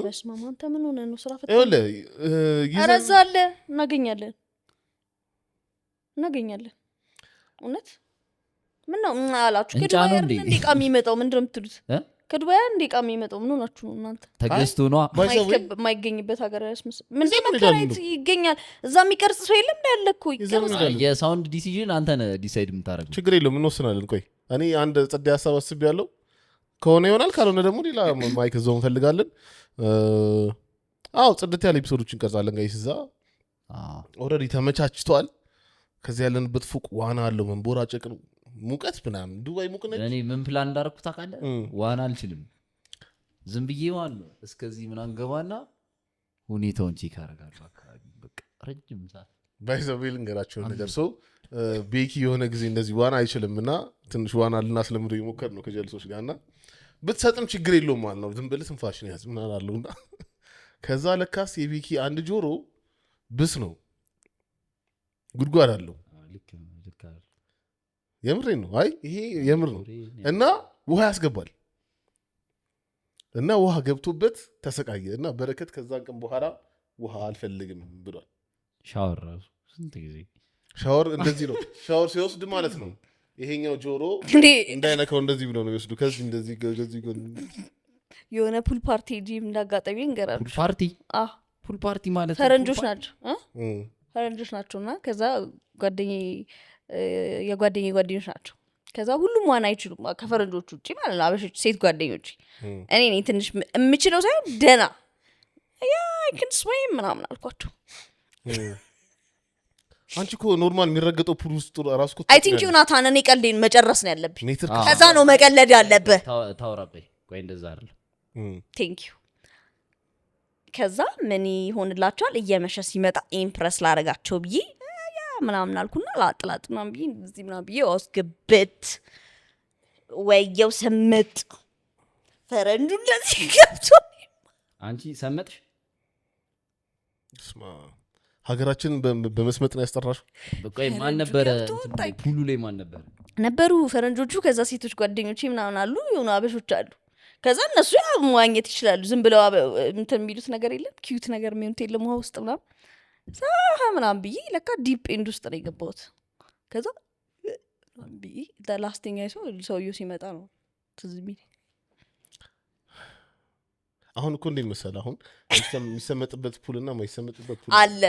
በስማማ አንተ ምን ሆነ ነው ስራ ፈታ ይኸውልህ አረዛለ እናገኛለን እናገኛለን እውነት ምን ነው አላችሁ እንጫ ከዱባይ ነው አይደል እንዴ? እንዴ ዕቃ የሚመጣው ምንድን ነው የምትሉት እ? ከዱባይ አይደል እንዴ ዕቃ የሚመጣው ምን ሆናችሁ ነው እናንተ ተገዝቶ ነው የማይገኝበት ሀገር ያስመስል ምን እዛ ምን መከራየት ይላሉ? ይገኛል እዛ የሚቀርጽ ሰው የለም እንዳለ እኮ ይቀርጻል የሳውንድ ዲሲዥን አንተ ነህ ዲሳይድ የምታደርገው ችግር የለውም እንወስናለን ቆይ እኔ አንድ ጸዳ ሀሳብ አስቤያለሁ ከሆነ ይሆናል ካልሆነ ደግሞ ሌላ ማይክ እዛው እንፈልጋለን አዎ ጽድት ያለ ኤፒሶዶችን እንቀርጻለን ጋይስ እዛ ኦልሬዲ ተመቻችቷል ከዚህ ያለንበት ፎቅ ዋና አለው መንቦራጨቅ ነው ሙቀት ምናምን ዱባይ ሙቅ ነች እኔ ምን ፕላን እንዳደረኩት ታውቃለህ ዋና አልችልም ዝም ብዬ ዋን ነው እስከዚህ ምናምን ገባና ሁኔታውን ቼክ አደርጋለሁ አካባቢ በቃ ረጅም ሰዓት ባይዘቤል እንገራቸው ነገር ሰው ቤኪ የሆነ ጊዜ እንደዚህ ዋና አይችልምና ትንሽ ዋና ልናስለምደው ይሞከር ነው ከጀልሶች ጋርና ብትሰጥም ችግር የለውም ማለት ነው ዝም ብለህ ትንፋሽን ያዝ ምናምን አለውና ከዛ ለካስ የቤኪ አንድ ጆሮ ብስ ነው ጉድጓድ አለው የምሬን ነው አይ ይሄ የምር ነው እና ውሃ ያስገባል እና ውሃ ገብቶበት ተሰቃየ እና በረከት ከዛን ቀን በኋላ ውሃ አልፈልግም ብሏል ሻወር ራሱ ስንት ጊዜ ሻወር እንደዚህ ነው ሻወር ሲወስድ ማለት ነው ይሄኛው ጆሮ እንዳይነካው እንደዚህ ብሎ ነው ይወስዱ ከዚህ እንደዚህ የሆነ ፑል ፓርቲ ጂም እንዳጋጣሚ እንገራሉ ፑል ፓርቲ ማለት ፈረንጆች ናቸውና ከዛ የጓደኞች ናቸው ከዛ ሁሉም ዋና አይችሉም ከፈረንጆቹ ውጪ ማለት ነው አበሾች ሴት ጓደኞች እኔ ነኝ ትንሽ የምችለው ሳይሆን ደና I can swim ምናምን አልኳቸው አንቺ እኮ ኖርማል የሚረገጠው ፑል ውስጥ ራስ እኮ አይ ቲንክ ዮናታን እኔ ቀልዴን መጨረስ ነው ያለብኝ ከዛ ነው መቀለድ ያለብህ ታውራበይ ቆይ እንደዛ አይደል ቴንክ ዩ ከዛ ምን ይሆንላቸዋል እየመሸ ሲመጣ ኢምፕረስ ላረጋቸው ብዬ ምናምን አልኩና ላጥላጥ ምናምን ብዬ እንደዚህ ምናምን ብዬ ወስግብት ወየው ሰመጥ ፈረንጁ እንደዚህ ገብቶ አንቺ ሰመጥሽ ስማ ሀገራችን በመስመጥ ነው ያስጠራሽው በቃ ማን ነበረ ፑሉ ላይ ማን ነበሩ ፈረንጆቹ ከዛ ሴቶች ጓደኞቼ ምናምን አሉ የሆኑ አበሾች አሉ ከዛ እነሱ መዋኘት ይችላሉ ዝም ብለው እንትን የሚሉት ነገር የለም ኪዩት ነገር የሚሆኑት የለም ውሃ ውስጥ ምናምን ምናምን ብዬ ለካ ዲፕ ኤንድ ውስጥ ነው የገባሁት ከዛ ብዬ ላስቲንግ ሰውየው ሲመጣ ነው ትዝ የሚል አሁን እኮ እንዴት መሰለህ አሁን የሚሰመጥበት ፑልና ማይሰመጥበት ፑል አለ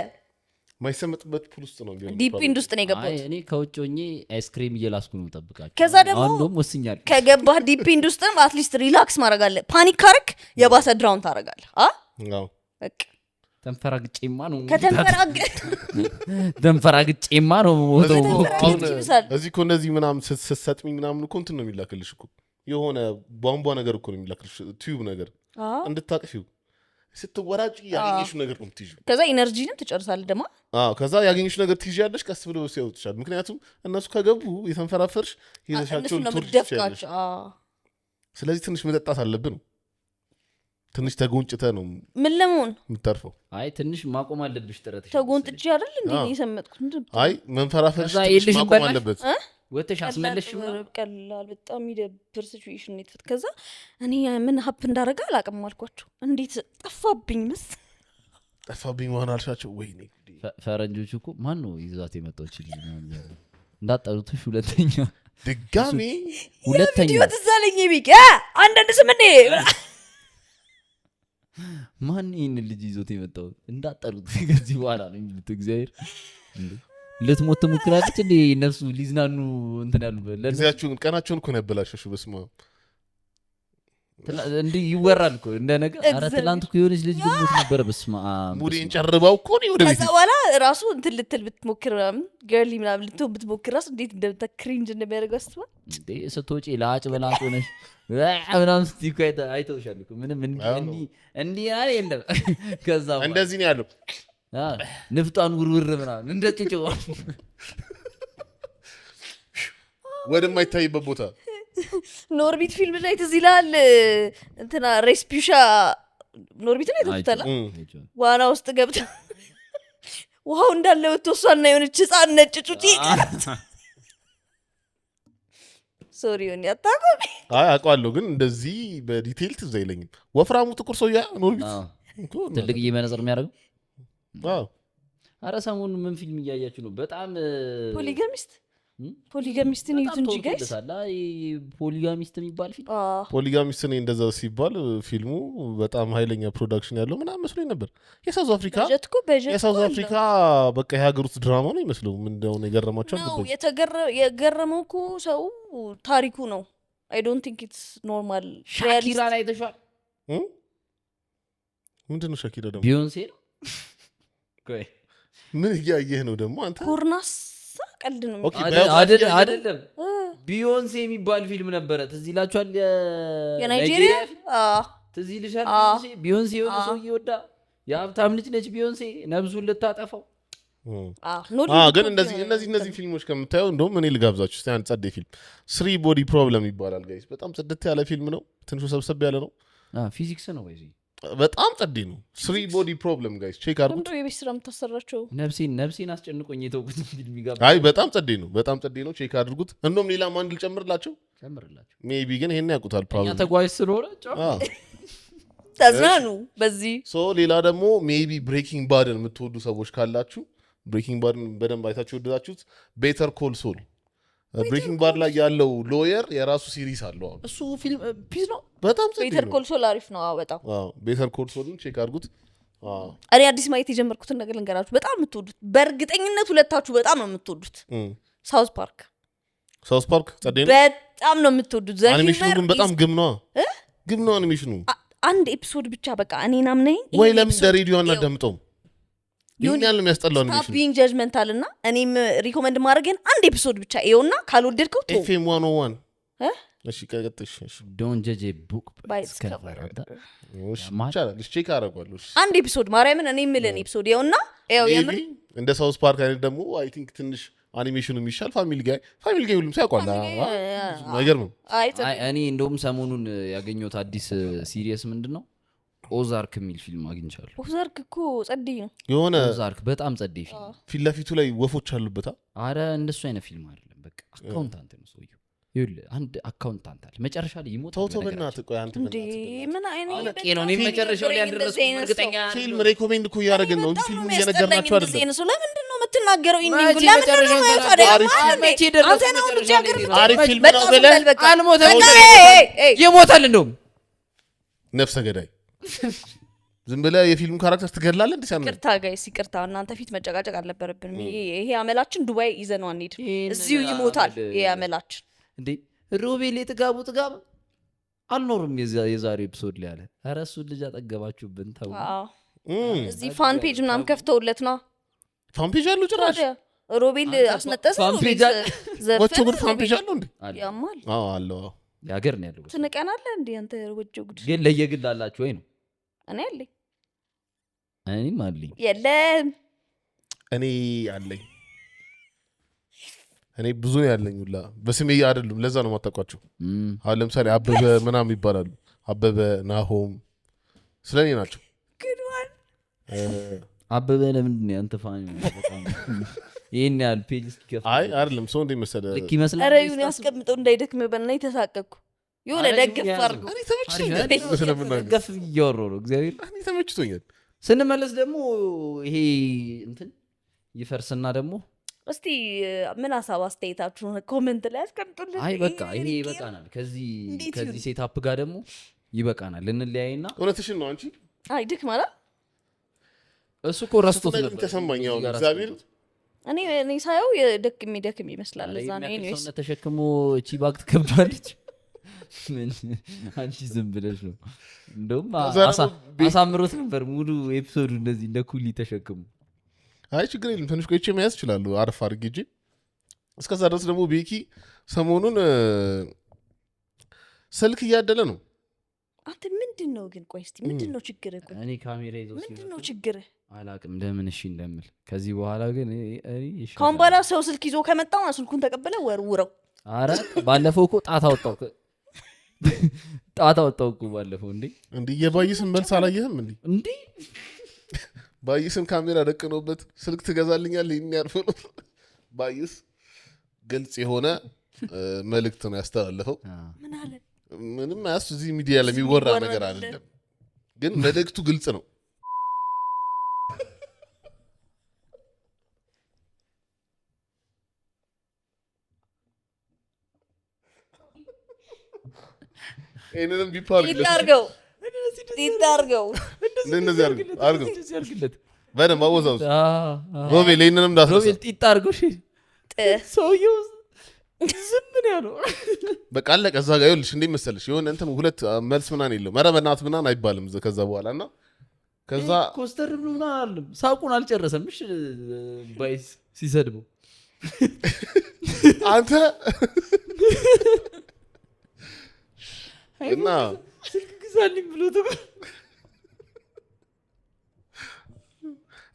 ማይሰመጥበት ፑል ውስጥ ነው ዲፕ ኤንድ ውስጥ ነው የገባሁት እኔ ከውጭ ሆኜ አይስክሪም እየላስኩ ነው ጠብቃቸው ከዛ ደግሞ አንዱም ወስኛለሁ ከገባህ ዲፕ ኤንድ ውስጥ አትሊስት ሪላክስ ማድረግ አለ ፓኒክ ካረክ የባሰ ድራውን ታደርጋለህ አዎ በቃ ተንፈራግጬማ ነው ሞተው እዚህ እኮ እንደዚህ ምናምን ስትሰጥሚኝ ምናምን እኮ እንትን ነው የሚላክልሽ እኮ የሆነ ቧንቧ ነገር እኮ ነው የሚላክልሽ ቲዩብ ነገር እንድታቅፊው ስትወራጭ ያገኘሽው ነገር ነው የምትይዥው ከዛ ኢነርጂንም ትጨርሳለህ ደግሞ ከዛ ያገኘሽው ነገር ትይዣለሽ ቀስ ብሎ ሲያወጥሻል ምክንያቱም እነሱ ከገቡ የተንፈራፈርሽ ይዘሻቸው ትወርጭ ስለዚህ ትንሽ መጠጣት አለብን ትንሽ ተጎንጭተ ነው ምን ለምን የምታርፈው አይ ትንሽ ማቆም አለብሽ ጥረትሽ ተጎንጥጭ አይደል እንዴ የሰመጥኩት አይ መንፈራፈርሽ ትንሽ ማቆም አለበት ወተሽ አስመለሽ ቀላል በጣም ይደብር ሲቹዌሽን ነው ከዛ እኔ ምን ሀፕ እንዳረጋ አላቅም አልኳቸው እንዴት ጠፋብኝ ማን አልሻቸው ወይኔ ፈረንጆቹ እኮ ማን ነው ይዛት የመጣው ልጅ እንዳጠሩትሽ ሁለተኛ ቪዲዮ ትዛለኝ ቢቅ አንዳንድ ስምኔ ማን ይህን ልጅ ይዞት የመጣው እንዳጠሩት ከዚህ በኋላ ነው የሚሉት እግዚአብሔር ልትሞት ትሞክራለች እንዴ እነሱ ሊዝናኑ እንትን ያሉበት ለዚያችሁን ቀናቸውን እኮ ነው ያበላሸሹ በስማ እንዴ ይወራል እኮ እንደ ነገር አረ ትላንት እኮ የሆነች ልጅ ግሞት ነበረ በስማ ሙዲን ጨርባው እኮ ነው ወደ ቤት ከዛ በኋላ ራሱ እንትን ልትል ብትሞክር ገርሊ ምናምን ልትሆን ብትሞክር ራሱ እንዴት እንደምታክሪንጅ እንደሚያደርገው አስተዋል እንዴ ስትወጪ ላጭ በላጭ ሆነሽ ምናምን ስትይ እኮ አይተውሻል እኮ ምንም እንዲህ የለም ከዛ እንደዚህ ነው ያለው ንፍጣን ውርውር ምናምን እንደ ጭጭ ወደማይታይበት ቦታ ኖርቢት ፊልም ላይ ትዝ ይላል እንትና ሬስፒሻ ኖርቢት ላይ ተፈተላ ዋና ውስጥ ገብታ ውሃው እንዳለ ወጥቷና የሆነች ህፃን ነጭ ጩጪ ሶሪ ሆነ ያጣቆም አውቃለሁ ግን እንደዚህ በዲቴል ትዝ አይለኝም ወፍራሙ ጥቁር ሰው ያ ኖርቢት ትልቅ እየመነጽር የሚያደርገው አረ ሰሞኑን ምን ፊልም እያያችሁ ነው? በጣም ፖሊጋሚስትን እዩት እንጂ ጋይስ። ፖሊጋሚስት የሚባል ፊልም ፖሊጋሚስት እኔ እንደዛ ሲባል ፊልሙ በጣም ኃይለኛ ፕሮዳክሽን ያለው ምናምን መስሎኝ ነበር። የሳውዝ አፍሪካ በቃ የሀገር ውስጥ ድራማ ነው ይመስለው። ምን እንደሆነ የገረማቸው ነው የገረመው እኮ ሰው ታሪኩ ነው። አይ ዶንት ቲንክ ኢትስ ኖርማል። ሻኪራ ላይ ተሻል ምንድነው? ሻኪራ ደግሞ ቢዮንሴ ነው። ምን እያየህ ነው ደግሞ አንተ? ኩርናስ ቀልድ ነው አይደለም። ቢዮንሴ የሚባል ፊልም ነበረ። ትዝ ይላችኋል? የናይጄሪያ ትዝ ይልሻል? ቢዮንሴ የሆነ ሰው እየወዳ የሀብታም ልጅ ነች ቢዮንሴ፣ ነብሱን ልታጠፋው። ግን እነዚህ ፊልሞች ከምታየው እንደውም እኔ ልጋብዛችሁ እስቲ አንድ ጸዴ ፊልም ስሪ ቦዲ ፕሮብለም ይባላል ጋይስ። በጣም ጽድት ያለ ፊልም ነው። ትንሹ ሰብሰብ ያለ ነው። ፊዚክስ ነው ወይ? በጣም ጸዴ ነው። ስሪ ቦዲ ፕሮብለም ጋይስ ቼክ አድርጉት። የቤት ስራ የምታሰራቸው ነፍሴን አስጨንቆኝ የተውኩት ፊልም ይጋብ። አይ በጣም ጸዴ ነው። ቼክ አድርጉት። እንደውም ሌላ ማን ልጨምርላቸው? ሜቢ ግን ይሄን ያውቁታል ፕሮብለም ተጓዥ ስለሆነ ተዝናኑ በዚህ። ሌላ ደግሞ ሜቢ ብሬኪንግ ባድን የምትወዱ ሰዎች ካላችሁ ብሬኪንግ ባድን በደንብ አይታችሁ ወደዳችሁት። ቤተር ኮል ሶል ብሬኪንግ ባድ ላይ ያለው ሎየር የራሱ ሲሪስ አለው። እሱ ፊልም ፒስ ነው። በጣም ቤተር ኮል ሶል አሪፍ ነው። በጣም ቤተር ኮል ሶልን ቼክ አድርጉት። እኔ አዲስ ማየት የጀመርኩትን ነገር ልንገራችሁ። በጣም የምትወዱት በእርግጠኝነት ሁለታችሁ በጣም ነው የምትወዱት። ሳውዝ ፓርክ ጸዴ ነው። በጣም ነው የምትወዱት። አኒሜሽኑ ግን በጣም ግም ነው አኒሜሽኑ። አንድ ኤፒሶድ ብቻ በቃ እኔን አምነኝ ወይ ለምን ሬዲዮ አናዳምጠውም? ይሁን ያለው የሚያስጠላው ነው። ስታፕ ቢንግ ጀጅመንታል እና እኔም ሪኮመንድ ማድረግን አንድ ኤፒሶድ ብቻ ይኸውና፣ ካልወደድከው ቶ ኤፍኤም 101 እሺ ቀጥሽ። እሺ ዶንት ጀጅ ኤ ቡክ ባይ ኢትስ ከቨር። እሺ ይቻላል። እሺ ቼክ አደርጋለሁ። አንድ ኤፒሶድ ማርያምን እኔ የምልህን ኤፒሶድ ይኸውና፣ ይኸው እንደ ሳውዝ ፓርክ አይነት ደግሞ አይ ቲንክ ትንሽ አኒሜሽኑ የሚሻል ፋሚሊ ጋይ ሁሉም ሲያውቋል። አይገርምም? እኔ እንደውም ሰሞኑን ያገኘሁት አዲስ ሲሪየስ ምንድን ነው ኦዛርክ የሚል ፊልም አግኝቻለሁ። ኦዛርክ እኮ ጸዴ ነው የሆነ ኦዛርክ በጣም ጸዴ ፊልም። ፊት ለፊቱ ላይ ወፎች አሉበት። አረ እንደሱ አይነት ፊልም አይደለም። በቃ አካውንታንት ነው ሰውየው። ይኸውልህ አንድ አካውንታንት አለ። መጨረሻ ላይ ይሞታል። ተው በእናትህ ቆይ አንተ እንዴ ምን አይነት ነው? እኔ መጨረሻው ላይ ያደረስኩት እርግጠኛ ፊልም ሬኮሜንድ እኮ እያደረግን ነው እንጂ ፊልሙ እየነገርናችሁ አይደለም። ለምንድን ነው የምትናገረው? ኢንዲንግ ለምን ነው ማለት አይደለም? አሪፍ ፊልም ነው ብለህ አልሞተም። ይሞታል እንደውም ነፍሰ ገዳይ ዝም ብለህ የፊልሙ ካራክተር ትገድላለህ። እንዴ ሳይሆን ይቅርታ ጋይስ ይቅርታ፣ እናንተ ፊት መጨቃጨቅ አልነበረብንም። ይሄ አመላችን ዱባይ ይዘነው አንሄድ፣ እዚሁ ይሞታል ይሄ አመላችን። እንዴ ሮቤል የጥጋቡ ጥጋብ አልኖርም የዛሬው ኤፒሶድ ላይ አለ። ኧረ እሱን ልጅ አጠገባችሁብን ተው። እዚህ ፋን ፔጅ ምናምን ከፍተውለት ነው። ፋን ፔጅ አለው ጭራሽ ሮቤል አስነጠሰ። ፋን ፔጅ ወቾ ጉድ ፋን ፔጅ አለው እንዴ? ያማል። አለው ያገር ነው ያለው። ትንቀናለህ እንዴ አንተ? ወጆ ጉድ ግን ለየግል አላችሁ ወይ ነው? እኔ አለኝ። እኔም አለኝ። የለም እኔ አለኝ። እኔ ብዙ ነው ያለኝ ሁላ በስሜ አይደሉም። ለዛ ነው የማታውቋቸው። አሁን ለምሳሌ አበበ ምናምን ይባላሉ። አበበ ናሆም ስለኔ ናቸው። አበበ ለምንድን ነው አንተ ፋን ይሄን ያህል ፔጅ እስኪከፍ? አይ አይደለም ሰው እንደ መሰለህ ልክ ይመስላል። ኧረ ይሁን ያስቀምጠው እንዳይደክም በእና የተሳቀቅኩ የሆነ ደግፍ አድርጎ እኔ ተመችቶኛል። ገፍ እያወራሁ ነው እግዚአብሔር። እኔ ተመችቶኛል። ስንመለስ ደግሞ ይሄ እንትን ይፈርስና ደግሞ እስቲ ምን ሀሳብ አስተያየታችሁን ኮሜንት ላይ አስቀምጡልን። አይ በቃ ይሄ ይበቃናል። ከዚህ ሴታፕ ጋር ደግሞ ይበቃናል። ልንለያይና እውነትሽን ነው አንቺ። አይ ድክ ማለት እሱ እኮ ረስቶት ነበር ተሰማኝ። አሁን እግዚአብሔር እኔ ሳየው የሚደክም ይመስላል። ለዛ ነው ኤኒዌይስ ተሸክሞ እቺ ባግ ትከብዳለች። አንቺ ዝም ብለሽ ነው። እንደውም አሳምሮት ነበር ሙሉ ኤፒሶዱ እንደዚህ እንደ ኩሊ ተሸክሙ። አይ ችግር የለም ትንሽ ቆይቼ መያዝ ይችላሉ። አረፍ አድርጌ እንጂ እስከዛ ድረስ ደግሞ ቤኪ ሰሞኑን ስልክ እያደለ ነው። አንተ ምንድነው ግን? ቆይ እስቲ ምንድነው ችግርህ? እኔ ካሜራ ይዘው ምንድነው ችግርህ? አላቅም ለምን እሺ እንደምል። ከዚህ በኋላ ግን ካሁን በኋላ ሰው ስልክ ይዞ ከመጣ ስልኩን ተቀበለ ወርውረው። አረ ባለፈው እኮ ጣት አወጣው እኮ ባለፈው። እንዴ የባይስን መልስ አላየህም እንዴ? ባይስን ካሜራ ደቅኖበት ስልክ ትገዛልኛለህ የሚያርፍ ነው። ባይስ ግልጽ የሆነ መልእክት ነው ያስተላለፈው። ምን አለ? ምንም አያስ እዚህ ሚዲያ ለሚወራ ነገር አይደለም፣ ግን መልእክቱ ግልጽ ነው። ይሄንንም ቢፓር ይታርገው ይታርገው እንደዚህ አድርገው በደንብ አወዛውዝ ሮቤል ይሄንንም እንዳትረሳ ሮቤል ጢጣ አድርገው እሺ ሰውዬው ዝም ነው ያለው በቃ አለቀ እዛ ጋር ይኸውልሽ እንዴት መሰለሽ የሆነ እንትን ሁለት መልስ ምናምን የለውም ኧረ በእናትህ ምናምን አይባልም ከዛ በኋላ እና ከዛ ኮስተር ብሎ ምናምን አለም ሳቁን አልጨረሰም እሺ ባይስ ሲሰድበው አንተ እና ስልክ ግዛልኝ ብሎት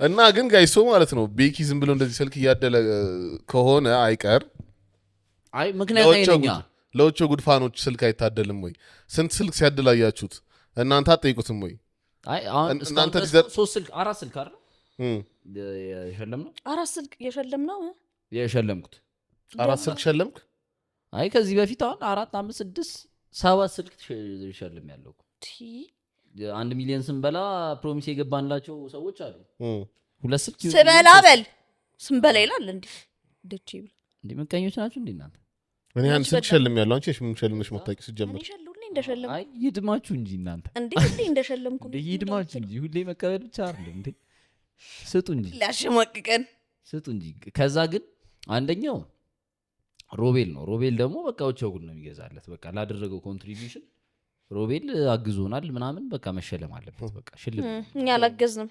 እና ግን ጋይሶ ማለት ነው ቤኪ ዝም ብሎ እንደዚህ ስልክ እያደለ ከሆነ አይቀር አይ ምክንያት አይነኛ ለውጭ ጉድፋኖች ስልክ አይታደልም ወይ ስንት ስልክ ሲያደላያችሁት እናንተ አትጠይቁትም ወይ አይ እናንተ 3 ስልክ 4 ስልክ አይደል የሸለምነው 4 ስልክ የሸለምነው የሸለምኩት 4 ስልክ ሸለምክ አይ ከዚህ በፊት አሁን 4 5 6 7 ስልክ ሸለም ያለው 1 ሚሊዮን ስንበላ ፕሮሚስ የገባንላቸው ሰዎች አሉ 2 ስልክ ስበላ በል ስንበላ ይላል እንዴ ደቺ ይብል እንዴ መቀኞች ናችሁ እንዴ እናንተ እኔ አንድ ስልክ ሸለም ያለው አንቺ ምን ሸለምሽ መጣቂ ሲጀምር እኔ ሸለምኩ እንደሸለምኩ አይ ይድማችሁ እንጂ እናንተ እንዴ እንደሸለምኩ እንዴ ይድማችሁ እንጂ ሁሌ መቀበል ብቻ አይደል እንዴ ስጡ እንጂ ላሽማቅቀን ስጡ እንጂ ከዛ ግን አንደኛው ሮቤል ነው ሮቤል ደግሞ በቃ ወቸጉን ነው የሚገዛለት በቃ ላደረገው ኮንትሪቢዩሽን ሮቤል አግዞናል ምናምን በቃ መሸለም አለበት በቃ ሽልም እኛ አላገዝንም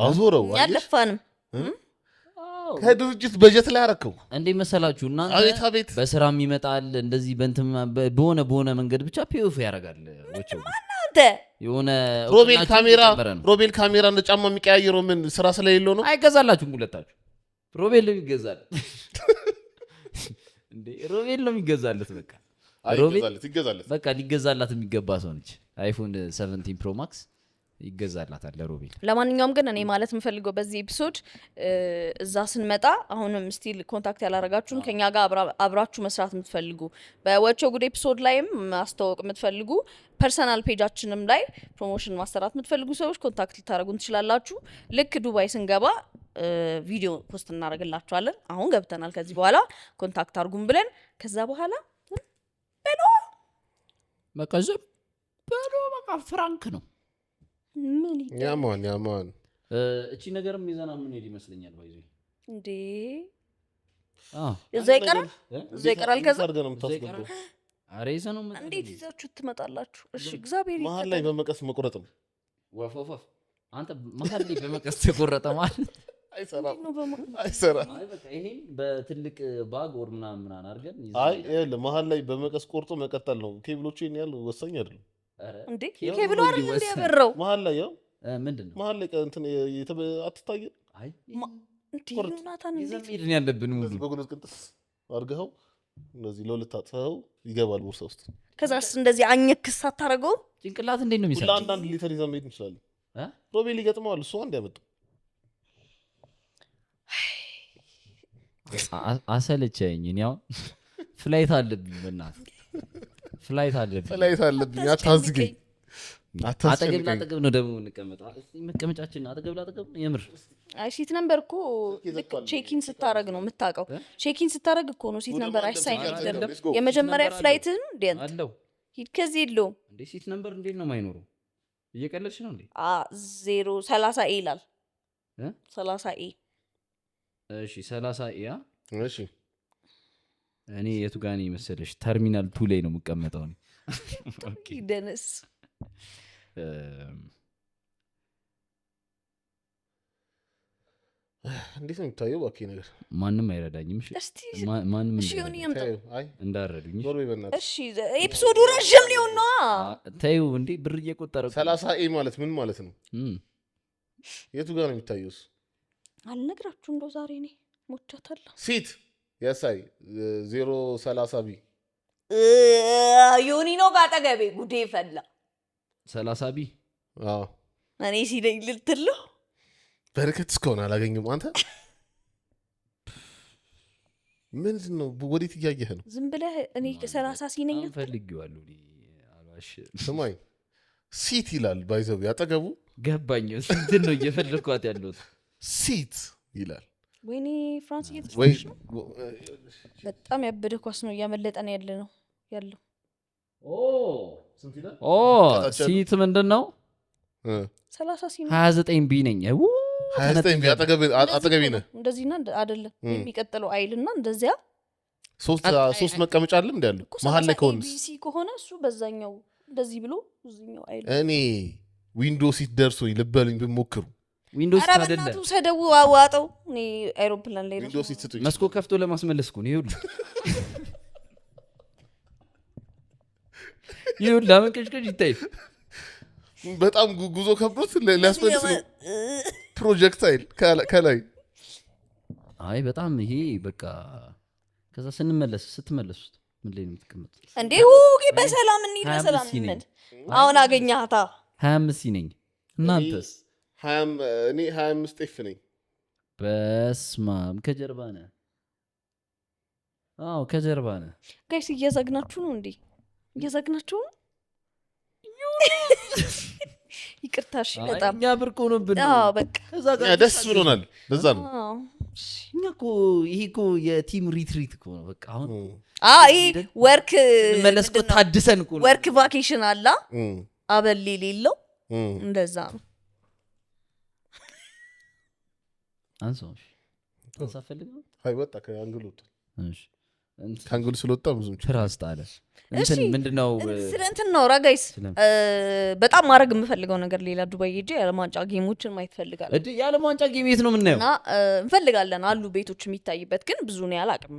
አዞረው ያለፋንም ከድርጅት በጀት ላይ አረከው እንዴ መሰላችሁ እናንተ በስራም ይመጣል እንደዚህ በእንትን በሆነ መንገድ ብቻ ፒኦፍ ያደርጋል ወቸው አንተ የሆነ ሮቤል ካሜራ እንደ ጫማ የሚቀያየረው ምን ስራ ስለሌለው ነው አይገዛላችሁም ሁለታችሁ ሮቤል ነው ይገዛል እንዴ ሮቤል ነው የሚገዛለት በቃ ይገዛለት በቃ ሊገዛላት የሚገባ ሰው ነች አይፎን 17 ፕሮ ማክስ ይገዛላታል ለሮቤል ለማንኛውም ግን እኔ ማለት የምፈልገው በዚህ ኤፒሶድ እዛ ስንመጣ አሁንም ስቲል ኮንታክት ያላረጋችሁን ከኛ ጋር አብራችሁ መስራት የምትፈልጉ በወቾ ጉድ ኤፒሶድ ላይም ማስተዋወቅ የምትፈልጉ ፐርሰናል ፔጃችንም ላይ ፕሮሞሽን ማሰራት የምትፈልጉ ሰዎች ኮንታክት ልታረጉን ትችላላችሁ ልክ ዱባይ ስንገባ ቪዲዮ ፖስት እናደርግላችኋለን አሁን ገብተናል ከዚህ በኋላ ኮንታክት አርጉን ብለን ከዛ በኋላ በሎ በቃ ፍራንክ ነው ምን ያማን እቺ ነገርም ይዘና ምን ሄድ ይመስለኛል ባይዘ እንዴ እዛ ይቀራል ከዛ አሬ ይዘነው እንዴት ይዛችሁ ትመጣላችሁ እሺ እግዚአብሔር መሀል ላይ በመቀስ መቆረጥ ነው ወፈወፈ አንተ መሀል ላይ በመቀስ ተቆረጠ ማለት አይሰራም አይ በቃ ይሄን በትልቅ ባግ ወር ምናምን አድርገን አይ ይሄ መሀል ላይ በመቀስ ቆርጦ መቀጠል ነው ኬብሎቹ ይሄን ያለው ወሰኝ አይደል እንዴ ኬብሉ አይደል እንደ ያበረው መሀል ላይ ያው ምንድነው መሀል ላይ እንትን አትታየ አይ እንዴ ዮናታን እንዴት ይዘን ያለብን ሙሉ በጉልበት ቅንጥስ አርገው እንደዚህ ለሁለት አጥፈው ይገባል ቦርሳ ውስጥ ከዛስ እንደዚህ አኝክስ አታረገው ጭንቅላት እንዴት ነው የሚሰራው አንዳንድ ሊትር ይዘን መሄድ እንችላለን ሮቤል ይገጥመዋል እሱ አንድ ያመጣው አሰለቸኝ እኛው ፍላይት አለብኝ በእናትህ ፍላይት አለብኝ አታዝገኝ አጠገብ ነው ደግሞ እንቀመጣው መቀመጫችን አጠገብ ነው የምር አይ ሲት ነምበር እኮ ቼኪን ስታረግ ነው የምታውቀው ቼኪን ስታረግ እኮ ነው ሲት ነምበር አይሳይን አይደለም የመጀመሪያ ፍላይትን እንዴት አለው ሂድ ከዚህ የለውም እንዴ ሲት ነምበር እንዴት ነው የማይኖረው እየቀለድሽ ነው እንዴ 030 ኤ ይላል 30 ኤ እሺ 30 ኤ እሺ እኔ የቱ ጋር ነው መሰለሽ ተርሚናል 2 ላይ ነው የምቀመጠው ነው ኦኬ ደነስ እንዴት ነው የምታየው ባኪ ነገር ማንም አይረዳኝም እሺ ማንም እንዳረዱኝ እሺ ኤፒሶዱ ረጅም ሊሆን ነው ታዩ እንዴ ብር እየቆጠረ 30 ኤ ማለት ምን ማለት ነው የቱ ጋር ነው የሚታየው አልነግራችሁ እንደው ዛሬ እኔ ሞቻታለሁ ሲት ያሳይ 030 ቢ ዮኒ ነው ጋጠገቤ ጉዴ ፈላ 30 ቢ አዎ እኔ ሲለኝ ልትለው በረከት እስከሆነ አላገኘም አንተ ምንድን ነው ወዴት እያየህ ነው ዝም ብለህ እኔ 30 ሲነኝ ፈልጌዋለሁ አልዋሽ ስማኝ ሲት ይላል ባይዘው ያጠገቡ ገባኝ እንትን ነው እየፈለኳት ያለው ሲት ይላል ወይኔ ፍራንስ እየተፈለሽ ነው በጣም ያበደ ኳስ ነው እያመለጠን ያለው ኦ ኦ ሲት ምንድነው 30 ሲ 29 ቢ ነኝ 29 ቢ አጠገቤ ነህ እንደዚህና አይደለም የሚቀጥለው አይልና እንደዚያ ሶስት መቀመጫ አለ እንዴ ያለው መሃል ላይ ከሆነ ቢሲ ከሆነ እሱ በዛኛው እንደዚህ ብሎ እዚህኛው አይል እኔ ዊንዶው ሲት ደርሶ ይልበልኝ ብሞክሩ ዊንዶውስ አይደለም አረበናቱ ሰደው አዋጣው እኔ አይሮፕላን ላይ ዊንዶው ሲት ስጡኝ መስኮ ከፍቶ ለማስመለስ እኮ ነው ይሁን ለምን ቅጭቅጭ ይታይ በጣም ጉዞ ከብዶት ሊያስመልስ ነው ፕሮጀክታይል ከላይ አይ በጣም ይሄ በቃ ከዛ ስትመለሱት ምን ላይ ነው የምትቀመጡት እንዴ ሁጊ በሰላም እንሂድ በሰላም እንሂድ አሁን አገኛታ 25 ነኝ እናንተስ 20 እኔ 25 ኤፍ ነኝ በስማም ከጀርባ ነህ አዎ ከጀርባ ነህ ጋይስ እየዘግናችሁ ነው እንዴ እየዘግናችሁ ነው ይቅርታሽ በጣም እኛ ብርቅ ሆኖብን አዎ በቃ ከዛ ጋር ደስ ብሎናል ለዛ ነው እኛ እኮ ይሄ እኮ የቲም ሪትሪት እኮ ነው በቃ አሁን ይሄ ወርክ መለስ እኮ ታድሰን እኮ ወርክ ቫኬሽን አላ አበል ሌለው እንደዛ ነው አንሶሽ ታሳፈልግ ነው አይ ወጣ ከአንግሉ እሺ ካንግሉ ስለወጣ ብዙም ትራስት አለ እንትን ምንድነው ስለእንትን ነው ራጋይስ በጣም ማድረግ የምፈልገው ነገር ሌላ ዱባይ ሄጄ የዓለም ጌሞችን ማየት ፈልጋለሁ እዲ የዓለም ዋንጫ ጌም የት ነው የምናየው እና እንፈልጋለን አሉ ቤቶች የሚታይበት ግን ብዙ ነው ያላቅም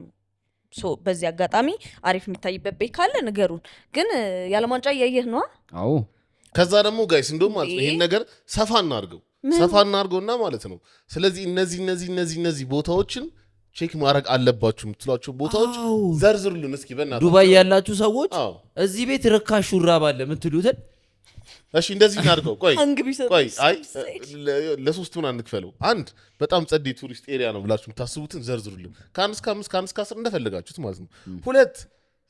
ሶ በዚህ አጋጣሚ አሪፍ የሚታይበት ቤት ካለ ንገሩን ግን የዓለም ዋንጫ እያየህ ነው አዎ ከዛ ደግሞ ጋይስ እንደውም ማለት ነው ይሄን ነገር ሰፋ እናርገውና ማለት ነው ስለዚህ እነዚህ ቦታዎችን ቼክ ማድረግ አለባችሁ የምትሏቸው ቦታዎች ዘርዝሩልን እስኪ በእናትህ ዱባይ ያላችሁ ሰዎች እዚህ ቤት ርካሽ ሹራብ አለ የምትሉትን እሺ እንደዚህ እናድርገው ቆይ አይ ለሶስት ምን አንክፈለው አንድ በጣም ጸዴ ቱሪስት ኤሪያ ነው ብላችሁ የምታስቡትን ዘርዝሩልን ከአንድ እስከ 5 ከአንድ እስከ 10 እንደፈለጋችሁት ማለት ነው ሁለት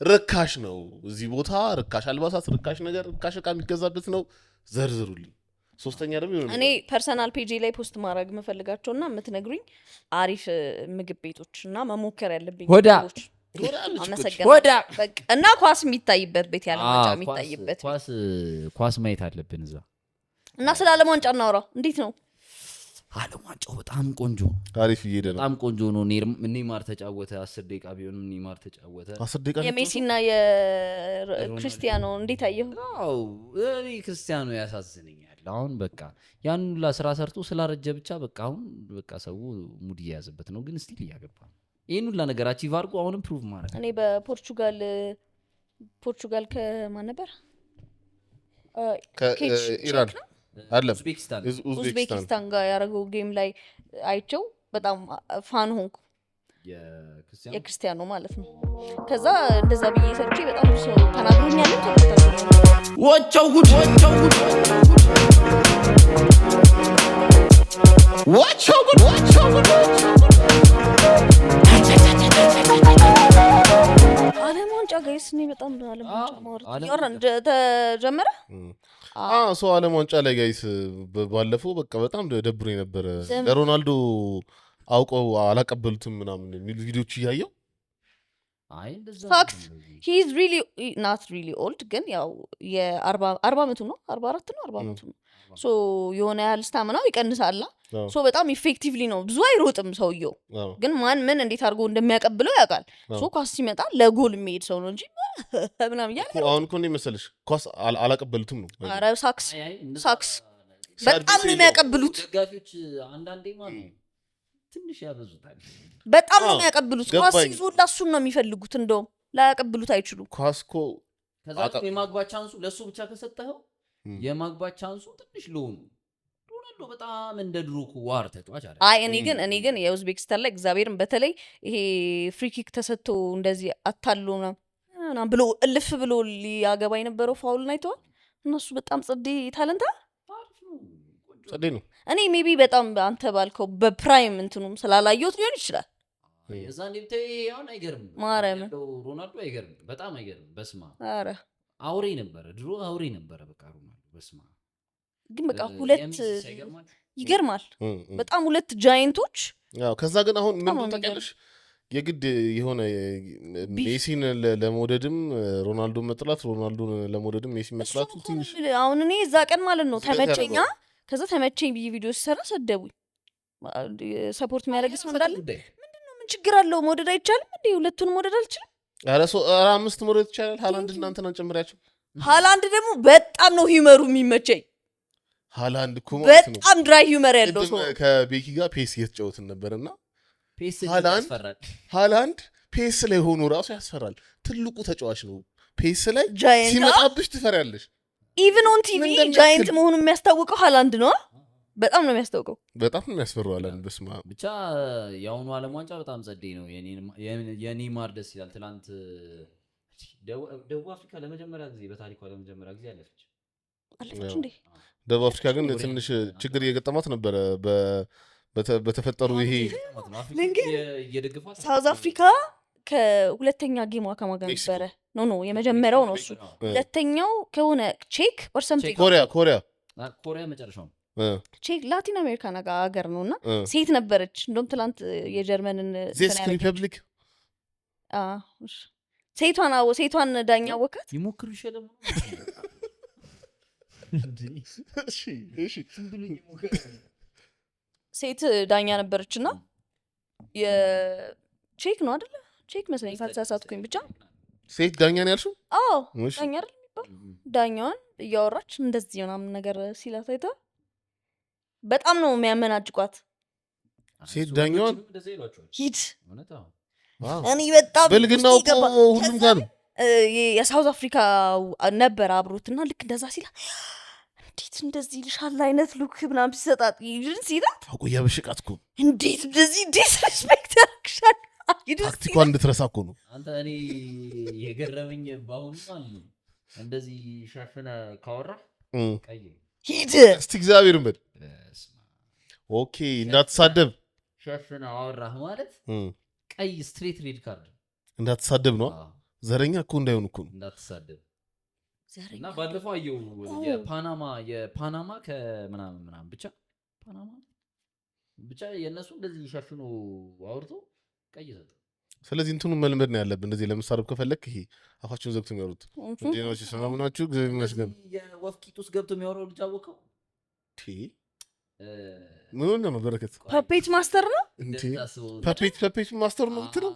ርካሽ ነው እዚህ ቦታ ርካሽ አልባሳት ርካሽ ነገር ርካሽ ዕቃ የሚገዛበት ነው ዘርዝሩልን ሶስተኛ ደግሞ ይሁን እኔ ፐርሰናል ፔጅ ላይ ፖስት ማድረግ መፈልጋቸውና የምትነግሩኝ አሪፍ ምግብ ቤቶችና መሞከር ያለብኝ ወዳዎች በቃ እና ኳስ የሚታይበት ቤት ያለ ማጫ የሚታይበት ኳስ ማየት አለብን እዛ እና ስለ ዓለም ዋንጫ እናውራ እንዴት ነው ዓለም ዋንጫው በጣም ቆንጆ አሪፍ እየሄደ ነው በጣም ቆንጆ ነው ኔይማር ተጫወተ 10 ደቂቃ ቢሆን ኔይማር ተጫወተ 10 ደቂቃ የሜሲና የክርስቲያኖ እንዴት አየሁ አው እኔ ክርስቲያኖ ያሳዝነኛል አሁን በቃ ያን ሁላ ስራ ሰርቶ ስላረጀ ብቻ በቃ አሁን በቃ ሰው ሙድ ያያዘበት ነው ግን ስቲል ያገባ ይሄን ሁላ ነገር አቺቭ አድርጎ አሁንም ፕሩቭ ማድረግ እኔ በፖርቹጋል ከማን ነበር ከኢራን አይደለም ኡዝቤኪስታን ጋር ያረገው ጌም ላይ አይቸው በጣም ፋን ሆንኩ የክርስቲያኖ ማለት ነው ከዛ እንደዛ ብዬ ሰርቼ በጣም ሰው ተናግሮኛል ወቸው ጉድ ዓለም ዋንጫ ጋይስ እኔ በጣም ዓለም ዋንጫ ማውራት ያወራን ተጀመረ ሰው ዓለም ዋንጫ ላይ ጋይስ ባለፈው በቃ በጣም ደብሮኝ ነበር ለሮናልዶ አውቀው አላቀበሉትም ምናምን የሚሉ ቪዲዮዎች እያየው አይ እንደዛ ፋክት he is really not really old ግን ያው የ40 አመቱ ነው 44 ነው 40 አመቱ ነው ሶ የሆነ ያህል ስታምናው ይቀንሳል ሶ በጣም ኢፌክቲቭሊ ነው ብዙ አይሮጥም ሰውየው ግን ምን እንዴት አድርጎ እንደሚያቀብለው ያውቃል ሶ ኳስ ሲመጣ ለጎል የሚሄድ ሰው ነው እንጂ ምናምን ያለው አሁን እኮ እንደ መሰለሽ ኳስ አላቀበሉትም ነው ኧረ ሳክስ በጣም ነው የሚያቀብሉት ደጋፊዎች አንዳንዴ ማለት ትንሽ ያበዙታል በጣም ነው የሚያቀብሉት ኳስ ይዞላ እሱን ነው የሚፈልጉት እንደውም ላያቀብሉት አይችሉም ኳስኮ ከዛ የማግባት ቻንሱ ለሱ ብቻ ከሰጠኸው የማግባት ቻንሱ ትንሽ ሎኑ ሮናልዶ በጣም እንደ ድሮ ዋር ተጫዋች አይደል አይ እኔ ግን የኡዝቤኪስታን ላይ እግዚአብሔርን በተለይ ይሄ ፍሪ ኪክ ተሰጥቶ እንደዚህ አታሉና ብሎ እልፍ ብሎ ሊያገባ የነበረው ፋውል አይተዋል እነሱ በጣም ጸዴ ታለንታ ጸዴ ነው እኔ ሜቢ በጣም አንተ ባልከው በፕራይም እንትኑም ስላላየሁት ሊሆን ይችላል የዛ እንደምታይ አሁን አይገርም ማረም ሮናልዶ አይገርም በጣም አይገርም በስማ አረ አውሬ ነበር ድሮ አውሬ ነበር በቃ ሮናልዶ በስማ ግን በቃ ሁለት ይገርማል በጣም ሁለት ጃይንቶች ያው ከዛ ግን አሁን ምን ተቀልሽ የግድ የሆነ ሜሲን ለመውደድም ሮናልዶን መጥላት ሮናልዶን ለመውደድም ሜሲን መጥላቱ ትንሽ አሁን እኔ እዛ ቀን ማለት ነው ተመቸኛ ከዛ ተመቸኝ ብዬ ቪዲዮ ሲሰራ ሰደቡኝ ሰፖርት የሚያደርግ ሰው እንዳለ ምንድነው ምን ችግር አለው መውደድ አይቻልም እንዴ ሁለቱንም መውደድ አልችልም ኧረ 5 መውደድ ይቻላል ሃላንድ እናንተን አንጨምሪያቸው ሃላንድ ደግሞ በጣም ነው ሂመሩ የሚመቸኝ ሃላንድ እኮ ማለት ነው በጣም ድራይ ሂመር ያለው ሰው ከቤኪ ጋር ፔስ እየተጫወትን ነበርና ፔስ ያስፈራል ሃላንድ ፔስ ላይ ሆኖ ራሱ ያስፈራል ትልቁ ተጫዋች ነው ፔስ ላይ ጃይንት ሲመጣብሽ ትፈሪያለሽ ኢቭን ኦን ቲቪ ጃይንት መሆኑን የሚያስታውቀው ሃላንድ ነው በጣም ነው የሚያስታውቀው በጣም ነው የሚያስፈራው ሃላንድ በስማ ብቻ ያውኑ ዓለም ዋንጫ በጣም ጸደይ ነው የኔይማር ደስ ይላል ትላንት ደቡብ አፍሪካ ለመጀመሪያ ጊዜ በታሪኳ ለመጀመሪያ ጊዜ አለፈች እንዴ ደቡብ አፍሪካ ግን ትንሽ ችግር እየገጠማት ነበረ በተፈጠሩ ይሄ ሳውዝ አፍሪካ ከሁለተኛ ጌሟ ከማጋ ነበረ ኖ የመጀመሪያው ነው እሱ ሁለተኛው ከሆነ ቼክ or something ኮሪያ መጨረሻው ቼክ ላቲን አሜሪካ ሀገር ነውና ሴት ነበረች እንደውም ትላንት የጀርመንን ቼክ ሪፐብሊክ ሴቷን ዳኛ ወካት ይሞክሩ ይሸለም ሴት ዳኛ ነበረችና የቼክ ነው አይደለ ቼክ መስለኝ ካልተሳሳትኩኝ ብቻ ሴት ዳኛ ነው ያልሽው ዳኛ አይደል የሚባል ዳኛዋን እያወራች እንደዚህ ምናምን ነገር ሲላት አይታ በጣም ነው የሚያመናጭቋት ሴት ዳኛዋን ሂድ እኔ በጣም በልግናው ሁሉም ጋር ነው የሳውዝ አፍሪካ ነበር አብሮትና ልክ እንደዛ ሲላ እንዴት እንደዚህ ልሻል አይነት ሉክ ምናምን ሲሰጣት ይድን ሲላት አቆያ በሽቃት እኮ እንዴት እንደዚህ ዲስሪስፔክት ያርክሻል ታክቲኳን እንድትረሳ እኮ ነው አንተ እኔ የገረመኝ ባሁን ማለት እንደዚህ ሻፈና ካወራ ቀይ ሂድ እስቲ እግዚአብሔር ይመስገን ኦኬ እንዳትሳደብ ሻፈና አወራህ ማለት ቀይ ስትሬት ሬድ ካርድ እንዳትሳደብ ነው ዘረኛ እኮ እንዳይሆን እኮ ነው እንዳትሳደብ እና ባለፈው አየው የፓናማ ከምናምን ብቻ የነሱ እንደዚህ ሸፍኖ አውርቶ ቀይ ሰጠ ስለዚህ እንትኑ መልመድ ነው ያለብን እንደዚህ ለምሳረብ ከፈለክ ይሄ አፋቸውን ዘግተው የሚያወሩት እንዴት ነው ሰላምናችሁ እግዚአብሔር ይመስገን የወፍቂት ውስጥ ገብቶ የሚያወራው ልጅ አወቀው ምን ነው በረከት ፐፔት ማስተር ነው እንዴ ፐፔት ማስተር ነው እንትነው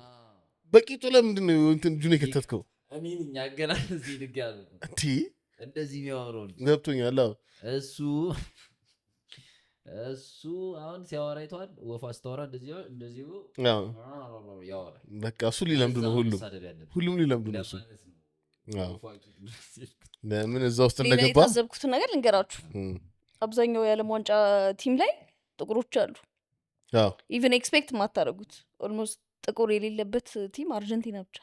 በቂጡ ለምንድን ነው እንትን ጁኔ ከተትከው አሚን ያገና እዚህ ልጋል እንዴ እንደዚህ የሚያወራው ገብቶኛል እሱ አሁን ሲያወራ ይተዋል ወፋ አስተዋራ እንደዚህ ያወራ በቃ እሱ ሊለምዱ ነው ሁሉም ሊለምዱ ነው እሱ ለምን እዛ ውስጥ እንደገባ ታዘብኩት ነገር ልንገራችሁ አብዛኛው የዓለም ዋንጫ ቲም ላይ ጥቁሮች አሉ ኢቭን ኤክስፔክት ማታረጉት ኦልሞስት ጥቁር የሌለበት ቲም አርጀንቲና ብቻ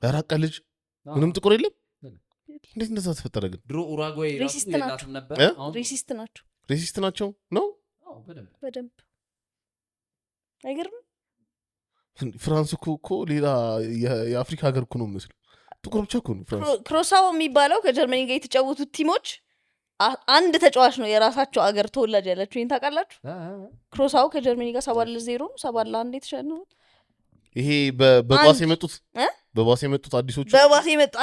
አራቀ ልጅ ምንም ጥቁር የለም እንዴት እንደዛ ተፈጠረ ግን ድሮ ኡራጓይ ሬሲስት ናቸው ሬሲስት ናቸው ነው በደንብ አይገርም ፍራንስ እኮ ሌላ የአፍሪካ ሀገር እኮ ነው መስሎ ጥቁር ብቻ እኮ ነው ፍራንስ ክሮሳው የሚባለው ከጀርመኒ ጋር የተጫወቱት ቲሞች አንድ ተጫዋች ነው የራሳቸው አገር ተወላጅ ያላችሁ ይሄን ታውቃላችሁ ክሮሳው ከጀርመኒ ጋር 7-0 7-1 የተሻለው ይሄ በባስ የመጡት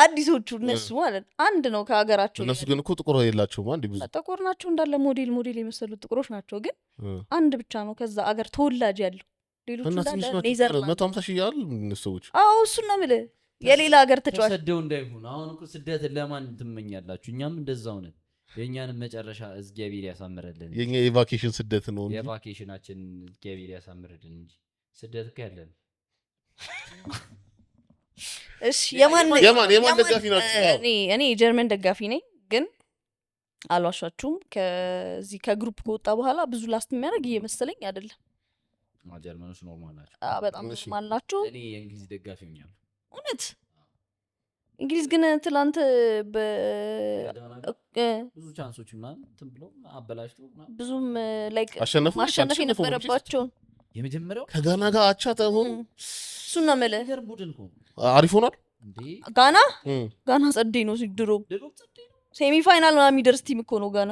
አዲሶቹ እነሱ ማለት አንድ ነው ከሀገራቸው እነሱ ግን እኮ ጥቁር የላቸውም አንድ ብዙ ጥቁር ናቸው እንዳለ ሞዴል የመሰሉት ጥቁሮች ናቸው ግን አንድ ብቻ ነው ከዛ አገር ተወላጅ ያለው ሌሎቹ እንዳለ ኔዘርላንድ 150 ሺህ ያህል ሰዎች እሱን ነው የምልህ የሌላ ሀገር ተጫዋች ተሰደው እንዳይሆን አሁን እኮ ስደት ለማን ትመኛላችሁ እኛም እንደዛው ነን የኛንም መጨረሻ እግዚአብሔር ያሳምረልን የኛ የቫኬሽን ስደት ነው እንጂ የቫኬሽናችን እግዚአብሔር ያሳምረልን እንጂ ስደት ከያለን እሺ የማን ደጋፊ ናችሁ እኔ የጀርመን ደጋፊ ነኝ ግን አልዋሻችሁም ከዚህ ከግሩፕ ከወጣ በኋላ ብዙ ላስት የሚያደርግ እየመሰለኝ አይደለም ጀርመኖች ኖርማል ናቸው በጣም ኖርማል ናቸው እኔ የእንግሊዝ ደጋፊ ሆኛለሁ እውነት እንግሊዝ ግን ትላንት ብዙ ቻንሶች ምናምን እንትን ብለው አበላሽቶ ብዙም ላይክ ማሸነፍ የነበረባቸውን የመጀመሪያው ከጋና ጋር አቻ ተሆኑ እሱን ነው የምልህ ቡድን እኮ አሪፍ ሆኗል ጋና ጸደይ ነው ሲድሮ ሴሚ ፋይናል ምናምን የሚደርስ ቲም እኮ ነው ጋና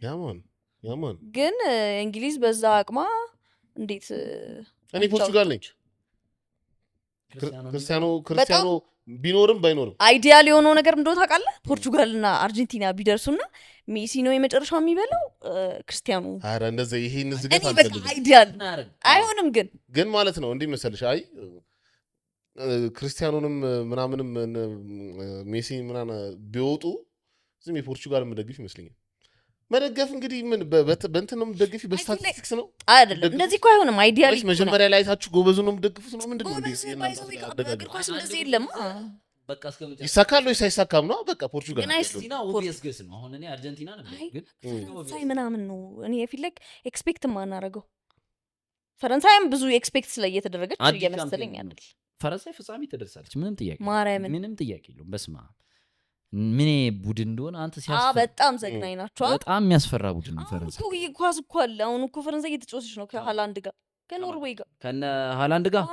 ያማን ግን እንግሊዝ በዛ አቅማ እንዴት እኔ ፖርቹጋል ነኝ ክርስቲያኖ ቢኖርም ባይኖርም አይዲያል የሆነው ነገር እንደው ታውቃለህ ፖርቹጋልና አርጀንቲና ቢደርሱና ሜሲ ነው የመጨረሻው የሚበላው ክርስቲያኑ አረ እንደዛ ይሄ ንዝገት እኔ በቃ አይዲያል አይሆንም ግን ማለት ነው እንዴ መሰለሽ አይ ክርስቲያኑንም ምናምንም ሜሲ ምናና ቢወጡ ዝም የፖርቹጋል መደግፍ ይመስለኛል መደገፍ እንግዲህ ምን በእንትን ነው የምትደግፊ በስታቲስቲክስ ነው አይደለም እንደዚህ እኮ አይሆንም አይዲያል መጀመሪያ ላይ አይታችሁ ጎበዙ ነው የምትደግፉት ነው ምንድን ነው እግር ኳስ እንደዚህ የለም በቃ እስከመጨረሻ ይሳካል ወይ ሳይሳካም ነው በቃ ፖርቹጋል አርጀንቲና ኦብቪየስ ገስ ነው አሁን እኔ አርጀንቲና ነበር ግን ፈረንሳይ ምናምን ነው እኔ ፊል ላይክ ኤክስፔክት ማናረገው ፈረንሳይም ብዙ ኤክስፔክት ስለየተደረገች እየመሰለኝ አይደል ፈረንሳይ ፍጻሜ ትደርሳለች ምንም ጥያቄ ምንም ጥያቄ የለውም በስማ ምን ቡድን እንደሆነ አንተ ሲያስፈራ በጣም ዘግናኝ ናቸው በጣም የሚያስፈራ ቡድን ነው ፈረንሳይ ኳስ እኮ አለ አሁን እኮ ፈረንሳይ እየተጫወተች ነው ከሃላንድ ጋር ከኖርዌይ ጋር ከነ ሃላንድ ጋር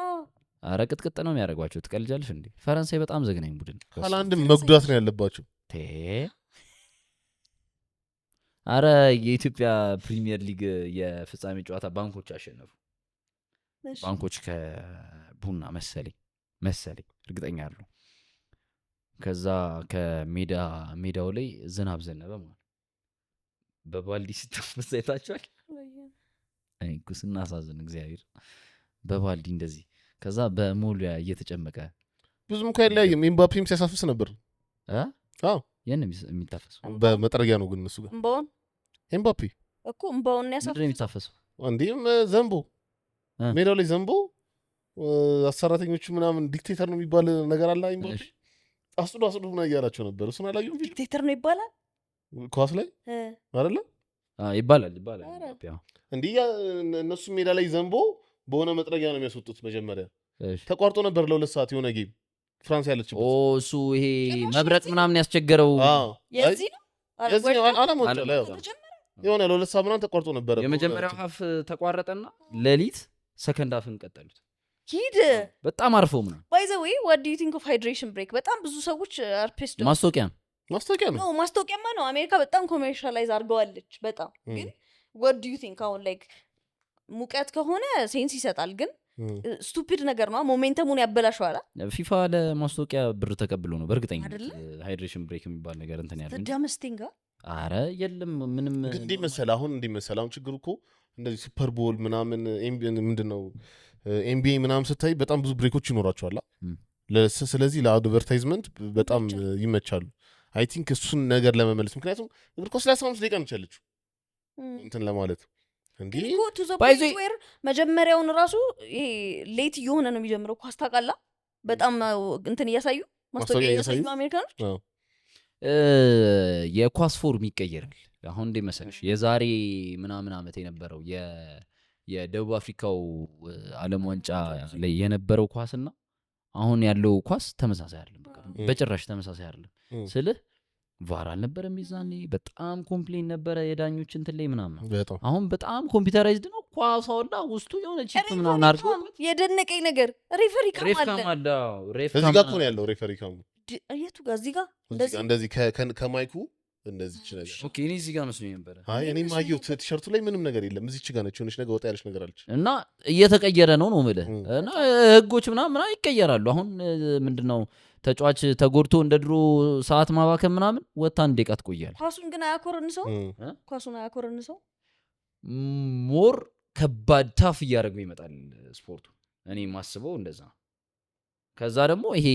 አረ ቅጥቅጥ ነው የሚያደርጓቸው ትቀልጃለሽ እንዴ ፈረንሳይ በጣም ዘግናኝ ቡድን ሃላንድ መጉዳት ነው ያለባቸው አረ የኢትዮጵያ ፕሪሚየር ሊግ የፍጻሜ ጨዋታ ባንኮች አሸነፉ ባንኮች ከቡና መሰለኝ እርግጠኛ አይደለሁ ከዛ ከሜዳው ላይ ዝናብ ዘነበ ማለት በባልዲ ሲተፈስ አይታችኋል አይ ኩስና አሳዘን እግዚአብሔር በባልዲ እንደዚህ ከዛ በሞሉያ እየተጨመቀ ብዙም እኮ አይለያይም ኤምባፔም ሲያሳፍስ ነበር አዎ የኔ የሚታፈስ በመጥረጊያ ነው ግን እነሱ ጋር እምባውን ኤምባፔ እኮ እምባውን ያሳፍስ የሚታፈሰው እንዴም ዘንቦ ሜዳው ላይ ዘንቦ አሰራተኞቹ ምናምን ዲክቴተር ነው የሚባል ነገር አለ ኤምባፔ አስዱ ነው እያላቸው ነበር እሱን አላየሁም ዲክቴተር ነው ይባላል ኳስ ላይ አይደለ ይባላል እንዲህ እነሱ ሜዳ ላይ ዘንቦ በሆነ መጥረጊያ ነው የሚያስወጡት መጀመሪያ ተቋርጦ ነበር ለሁለት ሰዓት የሆነ ጌም ፍራንስ ያለችበት እሱ ይሄ መብረቅ ምናምን ያስቸገረው የዚህ ነው አላማውጣ ላይ የሆነ ለሁለት ሰዓት ምናምን ተቋርጦ ነበር የመጀመሪያው ሀፍ ተቋረጠና ሌሊት ሰከንድ ሀፍን ቀጠሉት ሂድ በጣም አርፈው ምናምን by the way what do you think of hydration break በጣም ብዙ ሰዎች are pissed ማስታወቂያ ነው ማስታወቂያማ ነው አሜሪካ በጣም ኮሜርሻላይዝ አድርገዋለች በጣም ግን what do you think አሁን like ሙቀት ከሆነ ሴንስ ይሰጣል ግን ስቱፒድ ነገር ነው ሞሜንተሙን ያበላሽዋል ፊፋ ለማስታወቂያ ብር ተቀብሎ ነው በእርግጠኝነት ሃይድሬሽን ብሬክ የሚባል ነገር እንትን ያለው ዳምስቲንጋ አረ የለም ምንም እንዴ መሰለ አሁን ችግሩ እኮ እንደዚህ ሱፐር ቦል ምናምን ምንድነው ኤምቢኤ ምናምን ስታይ በጣም ብዙ ብሬኮች ይኖራቸዋል ስለዚህ ለአድቨርታይዝመንት በጣም ይመቻሉ አይ ቲንክ እሱን ነገር ለመመለስ ምክንያቱም እግር ኳስ ላይ 15 ደቂቃ ነች ያለችው እንትን ለማለት እንዴ ባይዘር መጀመሪያውን ራሱ ይሄ ሌት እየሆነ ነው የሚጀምረው ኳስ ታውቃለህ በጣም እንትን እያሳዩ ማስታወቂያ እያሳዩ አሜሪካኖች የኳስ ፎርም ይቀየራል አሁን እንደ መሰለሽ የዛሬ ምናምን አመት የነበረው የደቡብ አፍሪካው ዓለም ዋንጫ ላይ የነበረው ኳስና አሁን ያለው ኳስ ተመሳሳይ አይደለም በጭራሽ ተመሳሳይ አይደለም ስልህ ቫር አልነበረም ይዛኔ በጣም ኮምፕሌን ነበረ የዳኞች እንትን ላይ ምናምን አሁን በጣም ኮምፒውተራይዝድ ነው ኳሷውና ውስጡ የሆነ ቺፕ ምናምን አድርገው የደነቀኝ ነገር ሬፈሪ ካም አለ እዚህ ጋር እኮ ነው ያለው ሬፈሪ ካም የቱ ጋር እዚህ ጋር እንደዚህ ከማይኩ እንደዚህ ነገር ኦኬ እኔ እዚህ ጋር መስሎኝ ነበር አይ እኔ ማየው ቲሸርቱ ላይ ምንም ነገር የለም እዚች ጋር ነች የሆነች ነገር ወጣ ያለች ነገር አለች እና እየተቀየረ ነው ማለት እና ህጎች ምናምን ይቀየራሉ አሁን ምንድነው ተጫዋች ተጎድቶ እንደ ድሮ ሰዓት ማባከም ምናምን ወጣ እንደ ቃት ቆያል ኳሱን ግን አያኮርንሰው ሞር ከባድ ታፍ እያደረገው ይመጣል ስፖርቱ እኔ ማስበው እንደዛ ከዛ ደግሞ ይሄ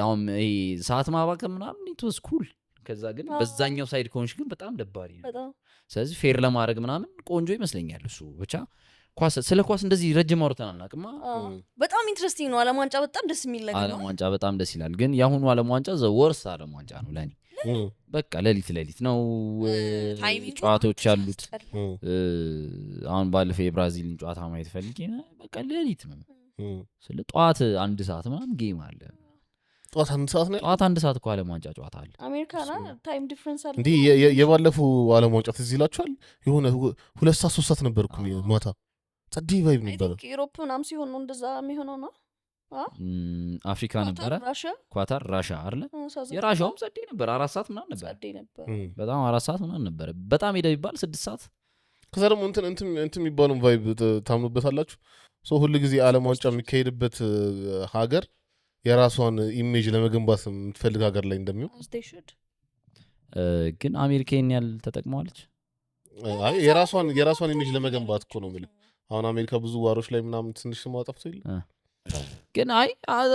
አሁን ይሄ ሰዓት ማባከም ምናምን ኢትስ ኩል ከዛ ግን በዛኛው ሳይድ ኮንሽ ግን በጣም ደባሪ ነው ስለዚህ ፌር ለማድረግ ምናምን ቆንጆ ይመስለኛል እሱ ብቻ ስለ ኳስ እንደዚህ ረጅም አውርተን አናውቅም በጣም ኢንትረስቲንግ ነው ዓለም ዋንጫ በጣም ደስ የሚል ነገር ነው ዓለም ዋንጫ በጣም ደስ ይላል ግን የአሁኑ ዓለም ዋንጫ ዘወርስ ዓለም ዋንጫ ነው ለኔ በቃ ሌሊት ነው ጨዋታዎች ያሉት አሁን ባለፈው የብራዚልን ጨዋታ ማየት ፈልጌ በቃ ሌሊት ነው ስለ ጠዋት 1 ሰዓት ምናምን ጌም አለ ጠዋት 1 ሰዓት ነው ጠዋት 1 ሰዓት እኮ ዓለም ዋንጫ ጨዋታ አለ አሜሪካና ታይም ዲፈረንስ አለ እንዴ የባለፈው ዓለም ዋንጫ ትዝ ይላችኋል የሆነ 2 ሰዓት 3 ሰዓት ነበርኩ ማታ ጸዲ ቫይብ ነበር ዩሮፕ ምናምን ሲሆን ነው እንደዛ የሚሆነው ነው አፍሪካ ነበረ ኳታር ራሻ አይደለ የራሻውም ጸዲ ነበር 4 ሰዓት ምናምን ነበር በጣም 4 ሰዓት ምናምን ነበር በጣም ሄደ ይባል 6 ሰዓት ከዛ ደግሞ እንትን የሚባለው ቫይብ ታምኑበታላችሁ ሶ ሁሉ ጊዜ ዓለም ዋንጫ የሚካሄድበት ሀገር የራሷን ኢሜጅ ለመገንባት የምትፈልግ ሀገር ላይ እንደሚሆን ግን አሜሪካ ያል ተጠቅመዋለች የራሷን ኢሜጅ ለመገንባት እኮ ነው የምልህ አሁን አሜሪካ ብዙ ዋሮች ላይ ምናምን ትንሽ ስም አጠፍቶ ይል ግን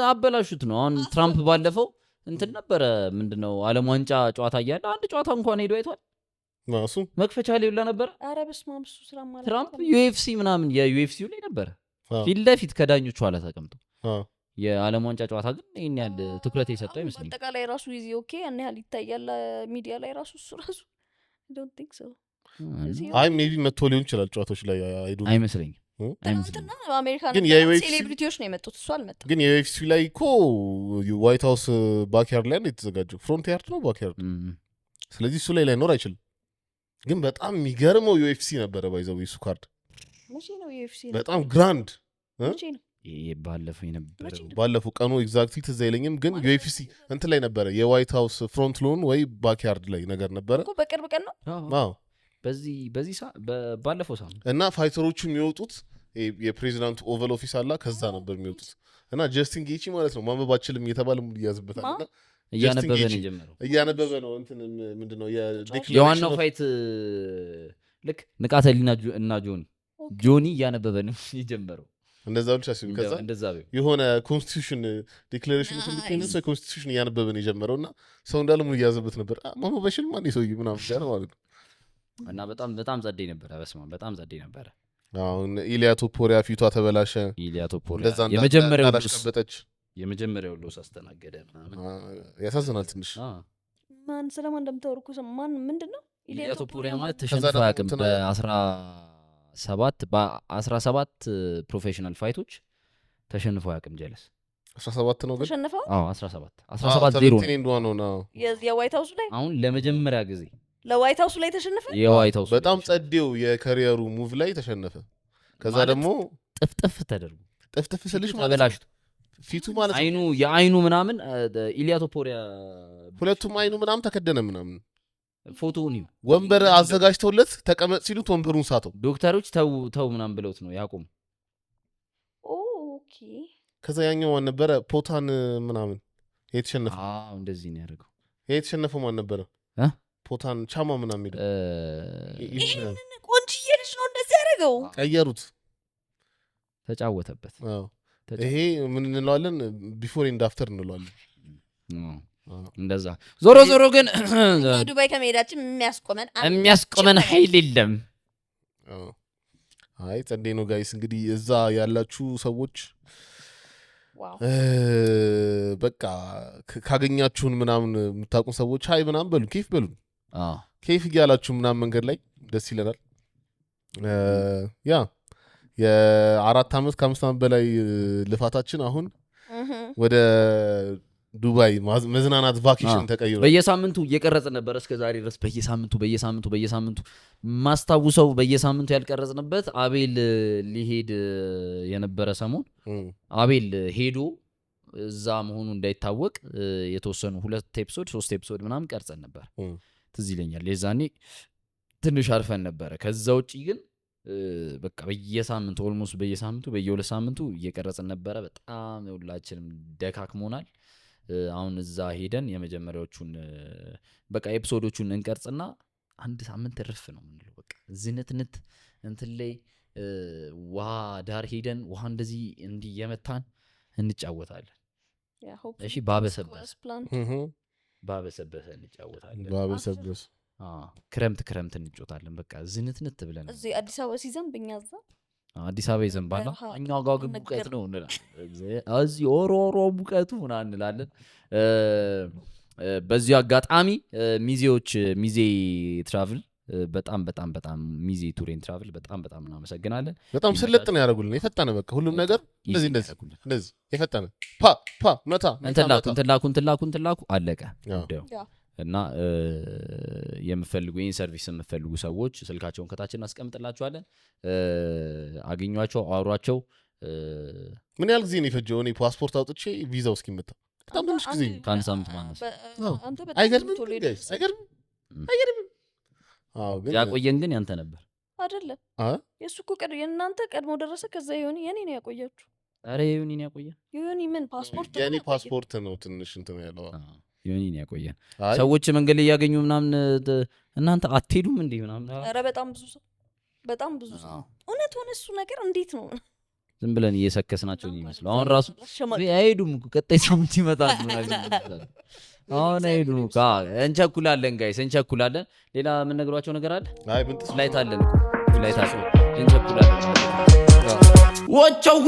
አበላሹት ነው አሁን ትራምፕ ባለፈው እንትን ነበረ ምንድነው ዓለም ዋንጫ ጨዋታ እያለ አንድ ጨዋታ እንኳን ሄዶ አይቷል ማሱ መክፈቻ ላይ ሁላ ነበር ኧረ በስመ አብ እሱ ስራ ማለት ትራምፕ UFC ምናምን የዩኤፍሲው ላይ ነበር ፊት ለፊት ከዳኞቹ ኋላ ተቀምጦ የዓለም ዋንጫ ጨዋታ ግን ይሄን ያህል ትኩረት የሰጠው ይመስለኛል አጠቃላይ ራሱ ይዚ ኦኬ ያን ያህል ይታያል ሚዲያ ላይ ራሱ እሱ ራሱ I don't think so አይ ሜቢ መጥቶ ሊሆን ይችላል ጨዋታዎች ላይ አይመስለኝም ትናንትና አሜሪካን ግን የዩኤፍሲ ሴሌብሪቲዎች ነው የመጡት እሱ አልመጣም ግን የዩኤፍሲ ላይ እኮ ዋይት ሃውስ ባክያርድ ላይ ነው የተዘጋጀው ፍሮንት ያርድ ነው ባክያርድ ስለዚህ እሱ ላይ ላይኖር አይችልም ግን በጣም የሚገርመው ዩኤፍሲ ነበረ ባይዘው እሱ ካርድ መቼ ነው ዩኤፍሲ በጣም ግራንድ መቼ ነው ባለፈው የነበረው ባለፈው ቀኑ ኤግዛክትሊ ትዝ አይለኝም ግን ዩኤፍሲ እንትን ላይ ነበረ የዋይት ሃውስ ፍሮንት ሎን ወይ ባክያርድ ላይ ነገር ነበረ እኮ በቅርብ ቀን ነው አዎ በዚህ ባለፈው ሳምንት እና ፋይተሮቹ የሚወጡት የፕሬዚዳንቱ ኦቨል ኦፊስ አላ ከዛ ነበር የሚወጡት እና ጀስቲን ጌቺ ማለት ነው ማንበባችልም እየተባለ ሙሉ እያዝበታልና እያነበበ ነው እንትን ምንድነው የዋናው ፋይት ልክ ንቃተሊና እና ጆኒ እያነበበ ነው የጀመረው እንደዛ ብቻ ሲሆን ከዛ የሆነ ኮንስቲቱሽን ዲክሌሬሽን ኢንዲፔንደንስ ኮንስቲቱሽን እያነበበ ነው የጀመረውና ሰው እንዳለ ሙሉ እያዝበት ነበር ማንበባሽል ማን ይሰውይ ምናምን ጋር ማለት ነው እና በጣም ጸደይ ነበር በስማ በጣም ጸደይ ነበር አሁን ኢሊያ ቶፖሪያ ፊቷ ተበላሸ ኢሊያ ቶፖሪያ የመጀመሪያው ሎስ አስተናገደ ምናምን ያሳዝናል ትንሽ ማን ስለማን እንደምታወርኩ ማን ምንድነው ኢሊያ ቶፖሪያ ማለት ተሸንፎ ያቅም በ17 ፕሮፌሽናል ፋይቶች ተሸንፎ ያቅም ጀለስ 17 ነው ግን ተሸንፈው 17 0 ነው የዋይት ሃውስ ላይ አሁን ለመጀመሪያ ጊዜ ለዋይት ሃውስ ላይ ተሸነፈ የዋይት ሃውስ በጣም ጸዴው የካሪየሩ ሙቭ ላይ ተሸነፈ ከዛ ደግሞ ጥፍጥፍ ተደርጎ ጥፍጥፍ ስልሽ ተበላሽቶ ፊቱ ማለት የአይኑ ምናምን ኢሊያ ቶፖሪያ ሁለቱም አይኑ ምናምን ተከደነ ምናምን ፎቶውን ወንበር አዘጋጅተውለት ተቀመጥ ሲሉት ወንበሩን ሳተው ዶክተሮች ተው ምናምን ብለውት ነው ያቆሙ ኦኬ ከዛ ያኛው ማን ነበረ ፖታን ምናምን የተሸነፈው እንደዚህ ነው ያደረገው የተሸነፈው ማን ነበረ ፖታን ቻማ ምናምን ሄደ ቆንጅዬ ልጅ ነው እንደዚህ ያደረገው ቀየሩት ተጫወተበት ይሄ ምን እንለዋለን ቢፎር ኤንድ አፍተር እንለዋለን እንደዛ ዞሮ ግን ዱባይ ከመሄዳችን የሚያስቆመን ኃይል የለም አይ ጸዴ ነው ጋይስ እንግዲህ እዛ ያላችሁ ሰዎች በቃ ካገኛችሁን ምናምን የምታውቁ ሰዎች ሀይ ምናምን በሉ ኬፍ በሉ ኬፍ እያላችሁ ምናምን መንገድ ላይ ደስ ይለናል ያ የ4 ዓመት ከ5 ዓመት በላይ ልፋታችን አሁን ወደ ዱባይ መዝናናት ቫኬሽን ተቀይሮ በየሳምንቱ እየቀረጽ ነበር እስከዛሬ ድረስ በየሳምንቱ ማስታውሰው በየሳምንቱ ያልቀረጽንበት አቤል ሊሄድ የነበረ ሰሞን አቤል ሄዶ እዛ መሆኑ እንዳይታወቅ የተወሰኑ 2 ኤፒሶድ 3 ኤፒሶድ ምናምን ቀርጸን ነበር ትዝ ይለኛል የዛኔ ትንሽ አርፈን ነበር ከዛ ውጪ ግን በቃ በየሳምንቱ ኦልሞስት በየሳምንቱ በየ2 ሳምንቱ እየቀረጽን ነበር በጣም ሁላችንም ደካክሞናል አሁን እዛ ሄደን የመጀመሪያዎቹን በቃ ኤፒሶዶቹን እንቀርጽና አንድ ሳምንት እርፍ ነው ምንለው በቃ ዝንትንት እንትን ላይ ውሃ ዳር ሄደን ውሃ እንደዚህ እንዲህ የመታን እንጫወታለን እሺ ባበሰበሰ እንጫወታለን ባበሰበሰ ክረምት እንጫወታለን በቃ ዝንትንት ብለን እዚህ አዲስ አበባ ሲዘንብ እኛ እዛ አዲስ አበባ ይዘንባል እኛው ጋር ግን ሙቀት ነው እንላለን እዚህ ኦሮሮ ሙቀቱ ምናምን እንላለን በዚህ አጋጣሚ ሚዜ ትራቭል በጣም ሚዜ ቱሬን ትራቭል በጣም እናመሰግናለን በጣም ስልጥ ነው ያደርጉልን የፈጠነ በቃ ሁሉም ነገር እንደዚህ የፈጠነ መታ እንትላኩ አለቀ እና የምፈልጉ ይህን ሰርቪስ የምፈልጉ ሰዎች ስልካቸውን ከታችን አስቀምጥላችኋለን አገኟቸው አውሯቸው ምን ያህል ጊዜ ነው የፈጀው እኔ ፓስፖርት አውጥቼ ቪዛው እስኪመጣ በጣም ትንሽ ጊዜ ከአንድ ሳምንት ማነስ አይገርምም ያቆየን ግን ያንተ ነበር አይደለም የሱ እኮ የእናንተ ቀድሞ ደረሰ ከዛ ይሆን የኔ ነው ያቆያችሁ አረ ይሁን ያቆየን ይሁን ምን ፓስፖርት የኔ ፓስፖርት ነው ትንሽ እንትን ያለው ይሁን ያቆየን ሰዎች መንገድ ላይ ያገኙ ምናምን እናንተ አትሄዱም እንዴ ምናምን አረ በጣም ብዙ ሰው እውነት ሆነ እሱ ነገር እንዴት ነው ዝም ብለን እየሰከስናቸው ነው ይመስለው አሁን ራሱ አይሄዱም ቀጣይ ሳምንት ይመጣሉ ምናምን አሁን አይሄዱም እንቸኩላለን ጋይስ እንቸኩላለን ሌላ ምን ነግሯቸው ነገር አለ አይ ምን ፍላይት አለን ፍላይት አለን እንቸኩላለን watch out